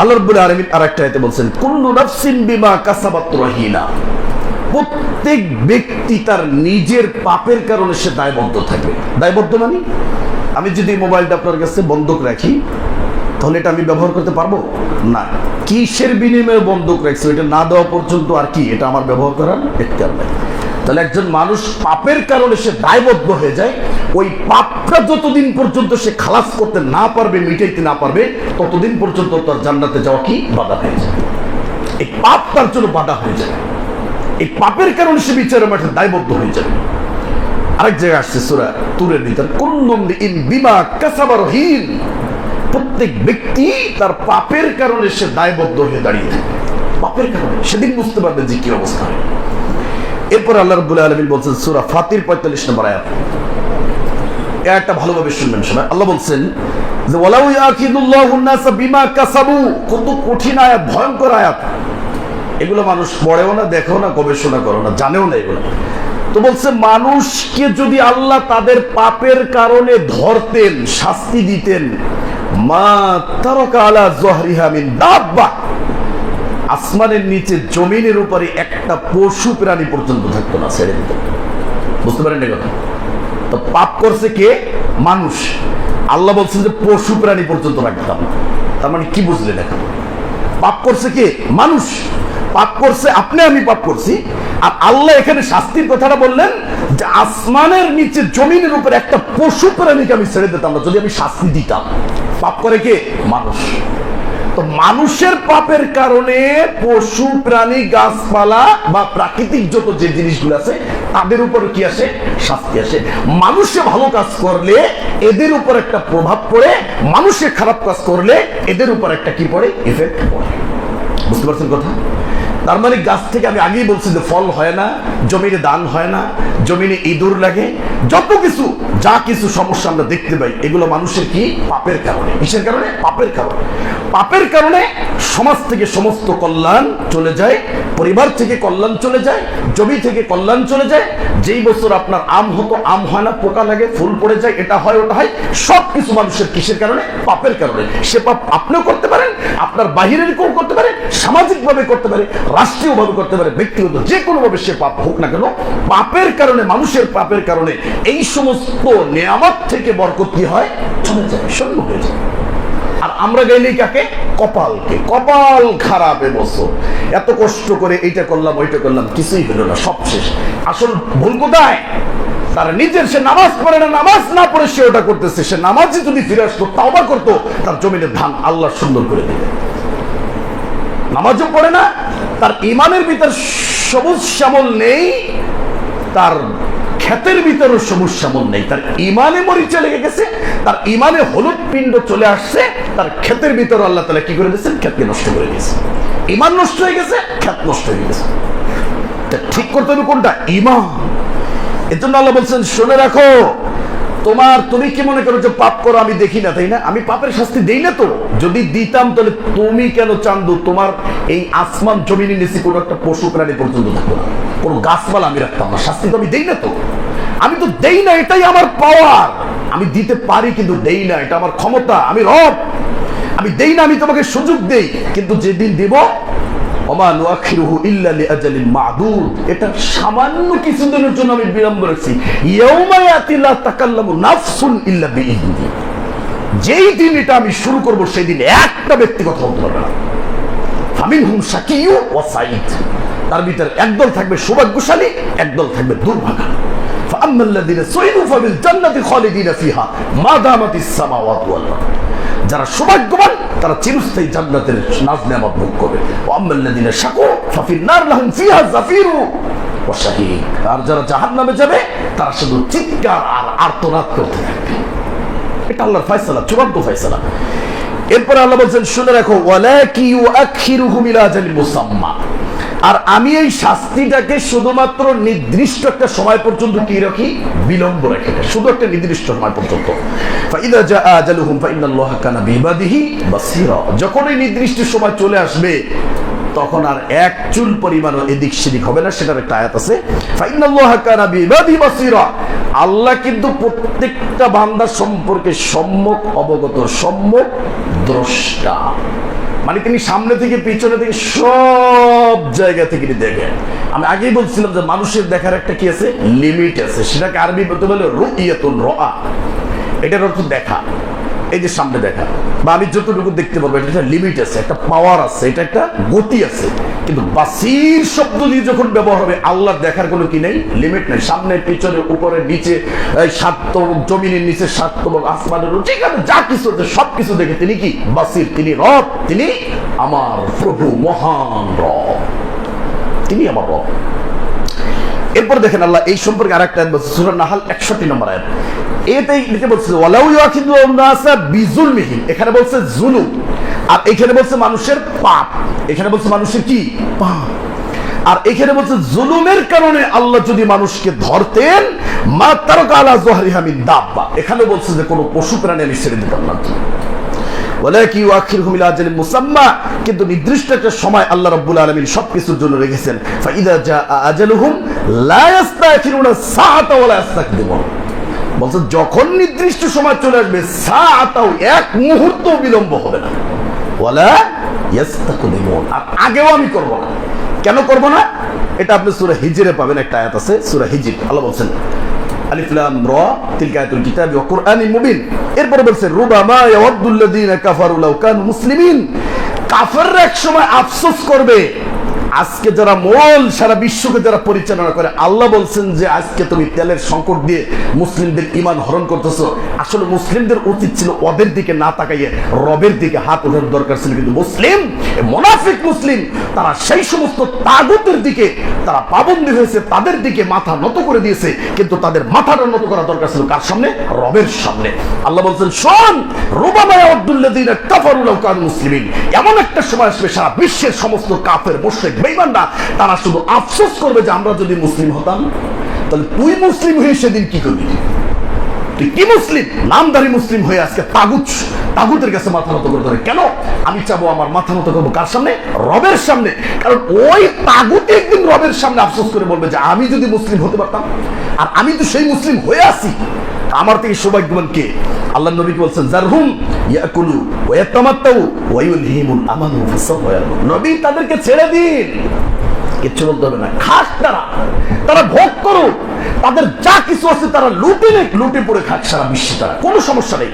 আল্লাহ রাব্বুল আলামিন আরেকটা আয়াতে বলছেন কুল্লু নাফসিন বিমা কাসাবাত রহিনা, প্রত্যেক ব্যক্তি তার নিজের পাপের কারণে সে দায়বদ্ধ থাকবে। দায়বদ্ধ মানে আমি যদি মোবাইলটা আপনার কাছে বন্ধক রাখি তাহলে এটা আমি ব্যবহার করতে পারবো না। কিসের বিনিময়ে বন্ধক রাখছি এটা না দেওয়া পর্যন্ত আর কি এটা আমার ব্যবহার করার এখতিয়ার নাই। তাহলে একজন মানুষ পাপের কারণে সে দায়বদ্ধ হয়ে যায়, ওই পাপটা যতদিন পর্যন্ত সে খালাস করতে না পারবে, মিটাইতে না পারবে, ততদিন পর্যন্ত তার জান্নাতে যাওয়া কি বাধা হয়ে যায়। এই পাপ তার জন্য বাধা হয়ে যায়, এই পাপের কারণে সে বিচারের মাঠে দায়বদ্ধ হয়ে যাবে। আরেক জায়গায় আসছে সূরা তুরের ভিতর কুল্লুম ইন বিমা কাসাবা রহিন, প্রত্যেক ব্যক্তি তার পাপের কারণে সে দায়বদ্ধ হয়ে দাঁড়িয়ে থাকে, পাপের কারণে। সেদিন বুঝতে পারবে যে কি অবস্থা হয়। এরপর আল্লাহ রাব্বুল আলামিন বলছেন সূরা ফাতির 45 নম্বর আয়াত, এটা ভালোভাবে শুনবেন সবাই। আল্লাহ বলছেন যে ওয়ালাউ ইয়াকিদুল্লাহুন নাস বিমা কাসাবু, কত কঠিন আয়াত, ভয়ঙ্কর আয়াত। এগুলো মানুষ পড়েও না, দেখেও না, গবেষণা করো না, জানেও না এগুলো। তো বলছে মানুষকে যদি আল্লাহ তাদের পাপের কারণে ধরতেন, শাস্তি দিতেন, মা তারাকা আলা যহরিহা মিন দাব্বা, আসমানের নিচে জমিনের উপরে একটা পশু প্রাণী পর্যন্ত থাকতো না, ছেড়ে দিত। বুঝতে পারেন এই কথা? তো পাপ করছে কে? মানুষ। আল্লাহ বলছেন যে পশু প্রাণী পর্যন্ত রাখতাম না। তার মানে কি বুঝলেন এখন? পাপ করছে কে? মানুষ। পাপ করছে আপনি, আমি পাপ করছি। আর আল্লাহ এখানে শাস্তির কথাটা বললেন যে আসমানের নিচে জমিনের উপরে একটা পশু প্রাণীকে আমি ছেড়ে দিতাম না যদি আমি শাস্তি দিতাম। পাপ করে কে? মানুষ। তো মানুষের পাপের কারণে পশু প্রাণী গাছপালা বা প্রাকৃতিক যত যে জিনিসগুলো আছে তাদের উপর কি আসে? শাস্তি আসে। মানুষে ভালো কাজ করলে এদের উপর একটা প্রভাব পড়ে, মানুষে খারাপ কাজ করলে এদের উপর একটা কি পড়ে? ইফেক্ট পড়ে। বুঝতে পারছেন কথা? তার মানে গাছ থেকে আমি আগেই বলছি যে ফল হয় না, জমিনে ধান হয় না, জমিনে ইঁদুর লাগে, যত কিছু যা কিছু সমস্যা আমরা দেখতে পাই এগুলো মানুষের কি? পাপের কারণে। কিসের কারণে? পাপের কারণে। পাপের কারণে সমাজ থেকে সমস্ত কল্যাণ চলে যায়, পরিবার থেকে কল্যাণ চলে যায়, জমি থেকে কল্যাণ চলে যায়। যেই বছর আপনার আম হতো আম হয় না, পোকা লাগে, ফুল পড়ে যায়, এটা হয় ওটা হয়, সব কিছু মানুষের কিসের কারণে? পাপের কারণে। সে পাপ আপনিও করতে পারেন, আপনার বাহিরের কেউ করতে পারে, সামাজিকভাবে করতে পারে, রাষ্ট্রীয়ভাবে করতে পারে, ব্যক্তিগত যে কোনো ভাবে সে পাপ হোক না কেন, পাপের কারণে, মানুষের পাপের কারণে এই সমস্ত নিয়ামত থেকে বরকত কি হয়? চলে যায়, শূন্য হয়ে যায়। আর আমরা গেলে কাকে? কপালকে। কপাল খারাপ এবছর, এত কষ্ট করে এইটা করলাম ওইটা করলাম, কিছুই হলো না, সব শেষ। আসল ভুল কোথায়? তার নিজের, সে নামাজ পড়ে না, নামাজ না পড়ে সে ওটা করতেছে। সে নামাজে যদি ফিরে আসতো, তাওবা করতো, তার জমিনের ধান আল্লাহ সুন্দর করে দিবে। নামাজও পড়ে না, তার ইমানের ভিতর সবুজ শ্যামল নেই, তার ক্ষেতের ভিতরে সবুজ শ্যামল নেই, তার ইমানে মরিচা লেগে গেছে, তার ইমানে হলুদ পিণ্ড চলে আসছে, তার ক্ষেতের ভিতরে আল্লাহ তাআলা কি করে দিয়েছেন? ক্ষেতকে নষ্ট করে দিয়েছে। ইমান নষ্ট হয়ে গেছে, ক্ষেত নষ্ট হয়ে গেছে। ঠিক করতে হবে কোনটা? ইমান। এর জন্য আল্লাহ বলছেন, শুনে রাখো, তুমি কি মনে করো যে পাপ করো আমি দেখি না, তাই না? আমি পাপের শাস্তি দেই না তো। যদি দিতাম তাহলে তুমি কেন চান্দু তোমার এই আসমান জমিনের নিচে কোনো একটা পশু প্রাণী পর্যন্ত থাকতো না, কোনো গাছপালা আমি রাখতাম না। শাস্তি তো আমি দেই না তো। আমি তো দেই না, এটাই আমার পাওয়ার। আমি দিতে পারি কিন্তু দেই না, এটা আমার ক্ষমতা। আমি রব, আমি দেই না, আমি তোমাকে সুযোগ দেই, কিন্তু যেদিন দিব এটা সামান্য কিছুদিনের জন্য আমি বিলম্ব রাখছি। যেই দিন এটা আমি শুরু করব সেই দিন একটা ব্যক্তি কথা বলতে পারবে না। তার ভিতরে একদল থাকবে সৌভাগ্যশালী, একদল থাকবে দুর্ভাগা। যারা সৌভাগ্যবান তারা চিরস্থায়ী জান্নাতের নাজ নেয়ামত ভোগ করবে। আর যারা জাহান্নামে যাবে তারা শুধু চিৎকার আর আর্তনাদ করতে থাকবে। এটা আল্লাহর ফয়সালা, চূড়ান্ত ফয়সালা। এরপরে আল্লাহ বলছেন, শুনে রাখো, ওয়ালাকি ইউআখিরুহুম ইলা আজালিন মুসাম্মা। আর আমি এই শাস্তিটাকে শুধুমাত্র নির্দিষ্ট একটা সময় পর্যন্ত কি রাখি? বিলম্ব রাখি, শুধু একটা নির্দিষ্ট সময় পর্যন্ত। ফাইদা জা আজালুহুম ফাইন্নাল্লাহা কানা বিইবাদিহি বাসীরা। যখন এই নির্দিষ্ট সময় চলে আসবে তখন আর এক চুল পরিমাণও এদিক সেদিক হবে না। সেটার একটা আয়াত আছে, ফাইন্নাল্লাহা কানা বিইবাদিহি বাসীরা। আল্লাহ কিন্তু প্রত্যেকটা বান্দা সম্পর্কে সম্যক অবগত, সম্যক দ্রষ্টা। মানে তিনি সামনে থেকে পিছনে থেকে সব জায়গা থেকে দেখেন। আমি আগেই বলছিলাম যে মানুষের দেখার একটা কি আছে? লিমিট আছে। সেটাকে আরবি বলতে বলে রুইয়াতুন রাআ। এটার অর্থ দেখা, এই যে সামনে দেখা, বা আমি যতটুকু দেখতে পারবো, এটা একটা লিমিট আছে, একটা পাওয়ার আছে, এটা একটা গতি আছে। কিন্তু বাসির শব্দ দিয়ে যখন ব্যবহার হবে, আল্লাহর দেখার কোনো কি নেই? লিমিট নেই। সামনে পিছনে উপরে নিচে, সাতবক জমিনের নিচে, সাতবক আসমানের যেখানে যা কিছু আছে সবকিছু দেখে তিনি কি? বাসির। তিনি রব, তিনি আমার প্রভু, মহান রব, তিনি আমার রব। এরপর দেখেন আল্লাহ এই সম্পর্কে আরেকটা আয়াত বলছে, সূরা নাহল 61 নম্বর আয়াত। এটাই লিখে বলছে, ওয়ালাউ ইয়াখিদুন নাসা বিজুলমিহিম। এখানে বলছে জুলুম, আর এখানে বলছে মানুষের পাপ। এখানে বলছে মানুষের কি? পাপ। আর এখানে বলছে জুলুমের কারণে আল্লাহ যদি মানুষকে ধরতেন, মা তারাকা আলা যুহরিহা মিন দাব্বা। এখানে বলছে যে কোনো পশু প্রাণী আমি ছেড়ে দিতাম না। ওয়ালাকি ইউআখিরুহুম ইলা আজালিন মুসাম্মা। কিন্তু নির্দিষ্ট একটা সময় আল্লাহ রাব্বুল আলামিন সবকিছুর জন্য রেখেছেন। ফাইদা জা আজালুহুম লা ইস্তাখিরুনা সাআতা ওয়া লা ইস্তাকদিমুন। বলছে যখন নির্দিষ্ট সময় চলে আসবে, সাআতাও এক মুহূর্ত বিলম্ব হবে না, ওয়ালা ইস্তাকদিমুন। আর আগেও আমি করব না। কেন করব না? এটা আপনি সূরা হিজরে পাবেন, একটা আয়াত আছে সূরা হিজর। আল্লাহ বলছেন, আলিফ লাম রা তিলকা আয়াতুল কিতাবি ওয়া কুরআনিন মুবিন। এরপর বলছেন, রুবামা ইয়াওয়াদ্দুল্লাযিনা কাফারু লাউ কানু মুসলিমিন। কাফেররা এক সময় আফসোস করবে, আজকে যারা মোল সারা বিশ্বকে যারা পরিচালনা করে, আল্লাহ বলছেন যে আজকে তুমি তেলের সংকট দিয়ে মুসলিমদের ঈমান হরণ করতেছো। আসলে মুসলিমদের উচিত ছিল ওদের দিকে না তাকাইয়ে রবের দিকে হাত ওঠার দরকার ছিল। কিন্তু মুসলিম, মুনাফিক মুসলিম, তারা সেই সমস্ত তাগুতের দিকে তারা পাবন্দী হয়েছে, তাদের দিকে মাথা নত করে দিয়েছে। কিন্তু তাদের মাথাটা নত করা দরকার ছিল কার সামনে? রবের সামনে। আল্লাহ বলছেন, শোন, রুবামা ইয়াউদ্দুল্লাযীনা কাফারু লাউ কানু মুসলিমিন, এমন একটা সময় আসবে সারা বিশ্বের সমস্ত কাফের মুশরিক বেঈমানরা তারা শুধু আফসোস করবে যে আমরা যদি মুসলিম হতাম। তাহলে তুই মুসলিম হয়ে সেদিন কি করবি? তুই কি মুসলিম? নামদারি মুসলিম হয়ে আজকে তাগুতের কাছে মাথা নত করে ধরে। কেন? আমি চাবো আমার মাথা নত করবো কার সামনে? রবের সামনে। কারণ ওই তাগুত একদিন রবের সামনে আফসোস করে বলবে যে আমি যদি মুসলিম হতে পারতাম, আর আমি তো সেই মুসলিম হয়ে আছি, আমার থেকে সৌভাগ্যবান কে? আল্লাহ নবী বলছেন, জারহুম ইয়াকুলু ওয়া ইয়াতামাত্তাউ ওয়া ইউলহিমুল আমানু ফাসাওয়া ইয়ালামুন। নবী তাদেরকে ছেড়ে দিন, কিচ্ছু বলতে হবে না, খাস তারা ভোগ করুক, তাদের যা কিছু আছে তারা লুটে পড়ে খাক সারা বিশ্বে, তারা কোনো সমস্যা নেই।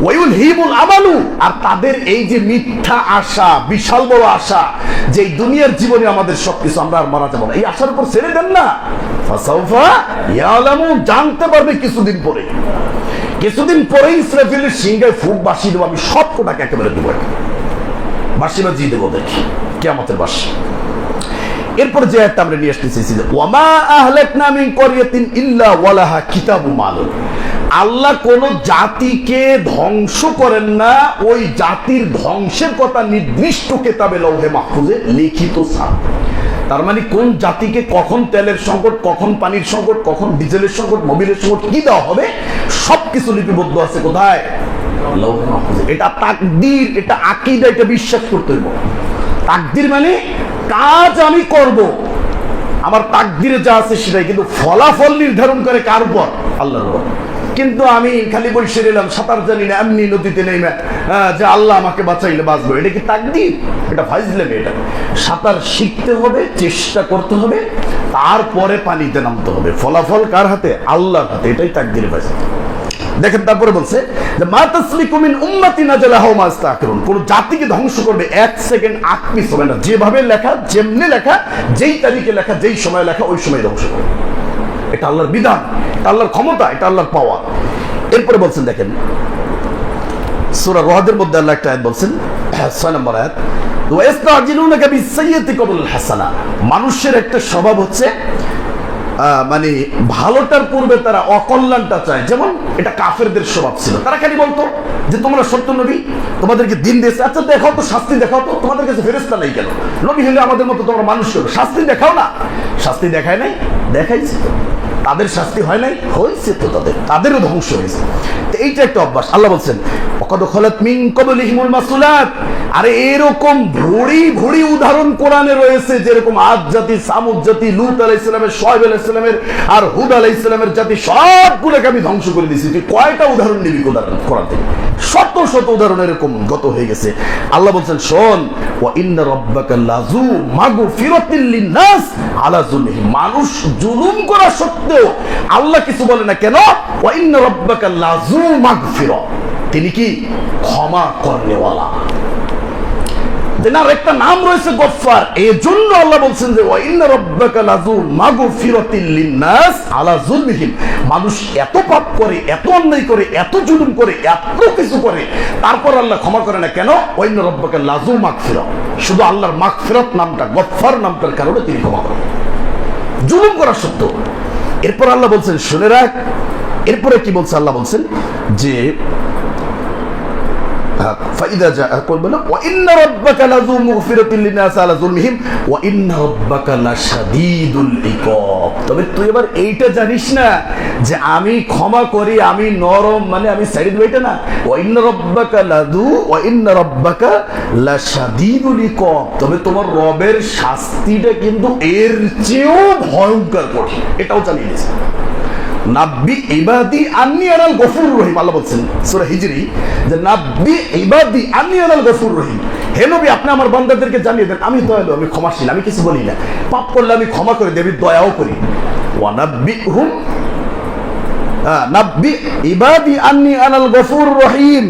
ওয়ায়ুলহিমুল আমালু, আর তাদের এই যে মিথ্যা আশা, বিশাল বড় আশা যে এই দুনিয়ার জীবনে আমাদের সবকিছু, আমরা আর মারা যাবো না, এই আশার উপর ছেড়ে দেন না। ফাসাউফা ইয়ালামুন, জানতে পারবে কিছুদিন পরে ইসরাফিলের সিংহায় ফুক বাসিয়ে দেবো আমি, সব কোটাকে একেবারে দেবো, বাসি বাজিয়ে দেবো, দেখি কিয়ামতের বাসি। এরপর যে আয়াতটা আমরা নিয়ে আসতেছি, ওয়ামা আহলাকনা মিন ক্বরিয়াতিন ইল্লা ওয়ালাহা কিতাবুম মালুম। আল্লাহ কোন জাতিকে ধ্বংস করেন না, ওই জাতির ধ্বংসের কথা নির্দিষ্ট কিতাবে লৌহে মাহফুজে লিখিত ছাড়। তার মানে কোন জাতিকে কখন তেলের সংকট, কখন পানির সংকট, কখন ডিজেলের সংকট, মোবিলের সংকট কি দেওয়া হবে, সবকিছু লিপিবদ্ধ আছে কোথায়? লৌহে মাহফুজে। এটা তাকদীর, এটা আকীদা, এটা বিশ্বাস করতে হবে। তাকদীর মানে কাজ আমি করব, আমার তাকদীরে যা আছে সেটাই, কিন্তু ফলাফল নির্ধারণ করে কার উপর? আল্লাহর উপর। কিন্তু আমি খালি বসে নিলাম, সাঁতার জানি না, এমনি নদীতে নেমে যে আল্লাহ আমাকে বাঁচাইলে বাঁচবো, এটা কি তাকদীর? এটা ফাইজলামি। এটা সাঁতার শিখতে হবে, চেষ্টা করতে হবে, তারপরে পানিতে নামতে হবে। ফলাফল কার হাতে? আল্লাহর হাতে। এটাই তাকদীর ফাইজলামি। দেখেন তারপরে বলছে যে মা তাসলিকু মিন উম্মাতিন আজালাহা ওয়া মাস্তাখিরুন, কোন জাতিকে ধ্বংস করবে 1 সেকেন্ড আগ পিছ হবে না। যেভাবে লেখা, যেমনি লেখা, যেই তারিখে লেখা, যেই সময় লেখা, ওই সময় ধ্বংস করবে। এটা আল্লাহর বিধান, এটা আল্লাহর ক্ষমতা, এটা আল্লাহর পাওয়ার। এরপরে বলছেন, দেখেন সূরা রহদের মধ্যে আল্লাহ একটা আয়াত বলছেন, 6 নম্বর আয়াত, ওয়া ইস্তাজিলুনাকা বিস-সাইয়্যাতি ক্বাবলাল হাসানা। মানুষের একটা স্বভাব হচ্ছে মানে ভালোটার পূর্বে তারা অকল্যাণটা চায়। যেমন এটা কাফেরদের স্বভাব ছিল, তারা খালি বলতো যে তোমরা সত্য নবী, তোমাদেরকে দিন দিয়েছে, আচ্ছা দেখাও তো, শাস্তি দেখাও তো, তোমাদের কাছে ফেরেশতা নাই কেন? নবী হলে আমাদের মতো তোমরা মানুষ করো, শাস্তি দেখাও না। শাস্তি দেখায় নাই? দেখাইছে তো। তাদের শাস্তি হয় নাই? হয়েছে তো, তাদেরও ধ্বংস হয়েছে। তো এইটা একটা অভ্যাস। আল্লাহ বলছেন ওয়াকাদ খালাত মিন ক্বাবলিহিমুল মাসুলাত, আরে এরকম ভুড়ি উদাহরণ কোরআনে রয়েছে, যেরকম আদ জাতি, সামুদ জাতি, লূত আলাইহিস সালামের, শুআয়ব আলাইহিস সালামের আর হুদ আলাইহিস সালামের জাতি, সবগুলোকে আমি ধ্বংস করে দিয়েছি। তুই কয়টা উদাহরণ নিবি কোরআন থেকে? শত শত উদাহরণ এরকম গত হয়ে গেছে। আল্লাহ বলছেন, শোন, ওয়া ইন্না রাব্বাকা লাযু মাগফিরাতিল লিন-নাস আলা যুলমিহিম, মানুষ জুলুম করা সত্ত্বেও আল্লাহ কিছু বলে না কেন? ওয়া ইন্না রাব্বাকা লাযু মাগফিরা, তিনি কি ক্ষমা করনেওয়ালা। তেনার একটা নাম রয়েছে গফফার, এই জন্য আল্লাহ বলছেন যে ওয়া ইন্না রাব্বাকা লাযু মাগফিরাতিল লিন-নাস আলা যুলমিহিম, মানুষ এত পাপ করে, এত অন্যায় করে, এত জুলুম করে, এত কিছু করে, তারপর আল্লাহ ক্ষমা করে না কেন? ওয়া ইন্না রাব্বাকা লাযু মাগফিরা, শুধু আল্লাহর মাগফিরাত নামটা, গফফার নামটার কারণে তিনি ক্ষমা করেন জুলুম করা সত্ত্বেও। এরপর আল্লাহ বলছেন, শুনে রাখ, এরপরে কি বলছে? আল্লাহ বলছেন যে ফাইদা জাআকুম ওয়া ইন্না রাব্বাকা লাযু মাগফিরাতিল লিন-নাস আলা যুলমিহিম ওয়া ইন্না রাব্বাকা লাশাদীদুল ইকাব। তবে তুই এবার এইটা জানিস না যে আমি ক্ষমা করি, আমি নরম, মানে আমি সাইড ওইটা না। ওয়া ইন্না রাব্বাকা লাশাদীদুল ইকাব, তবে তোমার রবের শাস্তিটা কিন্তু এর চেয়েও ভয়ঙ্কর কঠিন, এটাও জানিয়ে দিয়েছে। নাব্বি ইবাদি আন্নী আনাল গফুরুর রহিম, আল্লাহ বলছেন সূরা হিজরি যে নাব্বি ইবাদি আন্নী আনাল গফুরুর রহিম, হে নবী আপনি আমার বান্দাদেরকে জানিয়ে দেন আমি দয়ালু, আমি ক্ষমাশীল, আমি কিছু বলি না, পাপ করলে আমি ক্ষমা করে দেই, দয়াও করি। ওয়া নাব্বিহুম, নাব্বি ইবাদি আন্নী আনাল গফুরুর রহিম,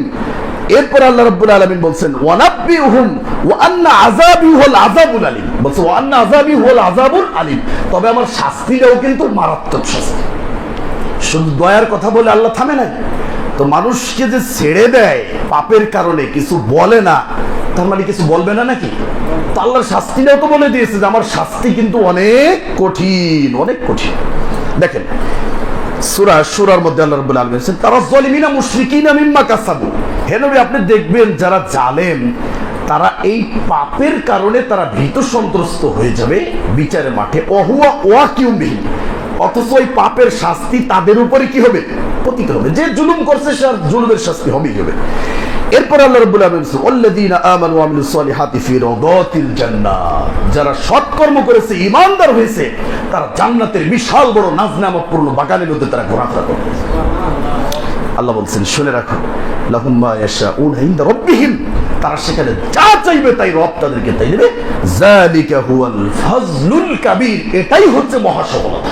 এরপর আল্লাহ রাব্বুল আলামিন বলছেন ওয়ানাব্বিউহুম ওয়া আন্না আযাবি হুয়াল আযাবুল আলীম, বলছে ওয়া আন্না আযাবি হুয়াল আযাবুল আলীম, তবে আমার শাস্তিটাও কিন্তু মারাত্মক শাস্তি। শুধু দয়ার কথা বলে আল্লাহ থামে নাই তো, মানুষকে যে ছেড়ে দেয় পাপের কারণে, কিছু বলে না, তার মানে কিছু বলবে না নাকি? তো আল্লাহর শাস্তিটাও তো বলে দিয়েছে যে আমার শাস্তি কিন্তু অনেক কঠিন, অনেক কঠিন। দেখেন সূরা সূরার মধ্যে আল্লাহ রাব্বুল আলামিন বলেন তারা যালিমিনা মুশরিকিনা মিম্মা কাসাবু, হে নবী আপনি দেখবেন যারা জালেম তারা এই পাপের কারণে তারা ভীত সন্ত্রস্ত হয়ে যাবে বিচারের মাঠে, ওহুয়া ওয়াকিউম বিহি, অথচ ওই পাপের শাস্তি তাদের উপরে কি হবে? পতিত হবে। যে জুলুম করছে সে জুলুমের শাস্তি হবেই হবে। এরপর আল্লাহ রাব্বুল আলামিন বলেন ওয়াল্লাযীনা আমানু ওয়া আমিলুস সলিহাতি ফি রাওদাতিল জান্নাত, যারা সৎকর্ম করেছে, ঈমানদার হয়েছে, তারা জান্নাতের বিশাল বড় নাজনামতপূর্ণ বাগানের মধ্যে তারা ঘোরাফেরা করবে। আল্লাহ বলছেন শুনে রাখো, লাহুম মা ইয়াশাউনা ইনদা রাব্বিহিম, তারা সেখানে যা চাইবে তাই রব তাদেরকে তাই দেবে। যালিকা হুয়াল ফাজলুল কাবীর, এটাই হচ্ছে মহাসফলতা।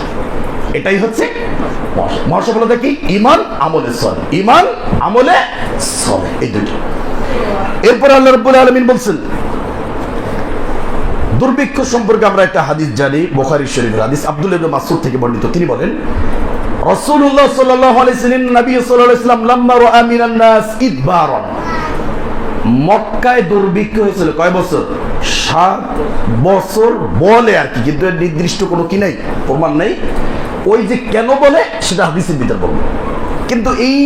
এটাই হচ্ছে মহাসফলতা। কি? ঈমান আমলে সলেহ, ঈমান আমলে সলেহ, এই দুটো। এরপর আল্লাহ রাব্বুল আলামিন বলছেন দুর্ভিক্ষ সম্পর্কে আমরা একটা হাদিস জানি, বুখারী শরীফের হাদিস, আব্দুল্লাহ ইবনে মাসউদ থেকে বর্ণিত। তিনি বলেন রাসূলুল্লাহ সাল্লাল্লাহু আলাইহি ওয়াসাল্লাম, নবী সাল্লাল্লাহু আলাইহি ওয়াসাল্লাম লাম্মা রাআ মিনান নাস ইদবারান, মক্কায় দুর্ভিক্ষ হয়েছিল কয় বছর? 7 বছর বলে আর কি, কিন্তু নির্দিষ্ট কোনো কি নাই, প্রমাণ নাই। ওই যে কেন বলে সেটা হাদিসের ভিতর বলবো, কিন্তু এই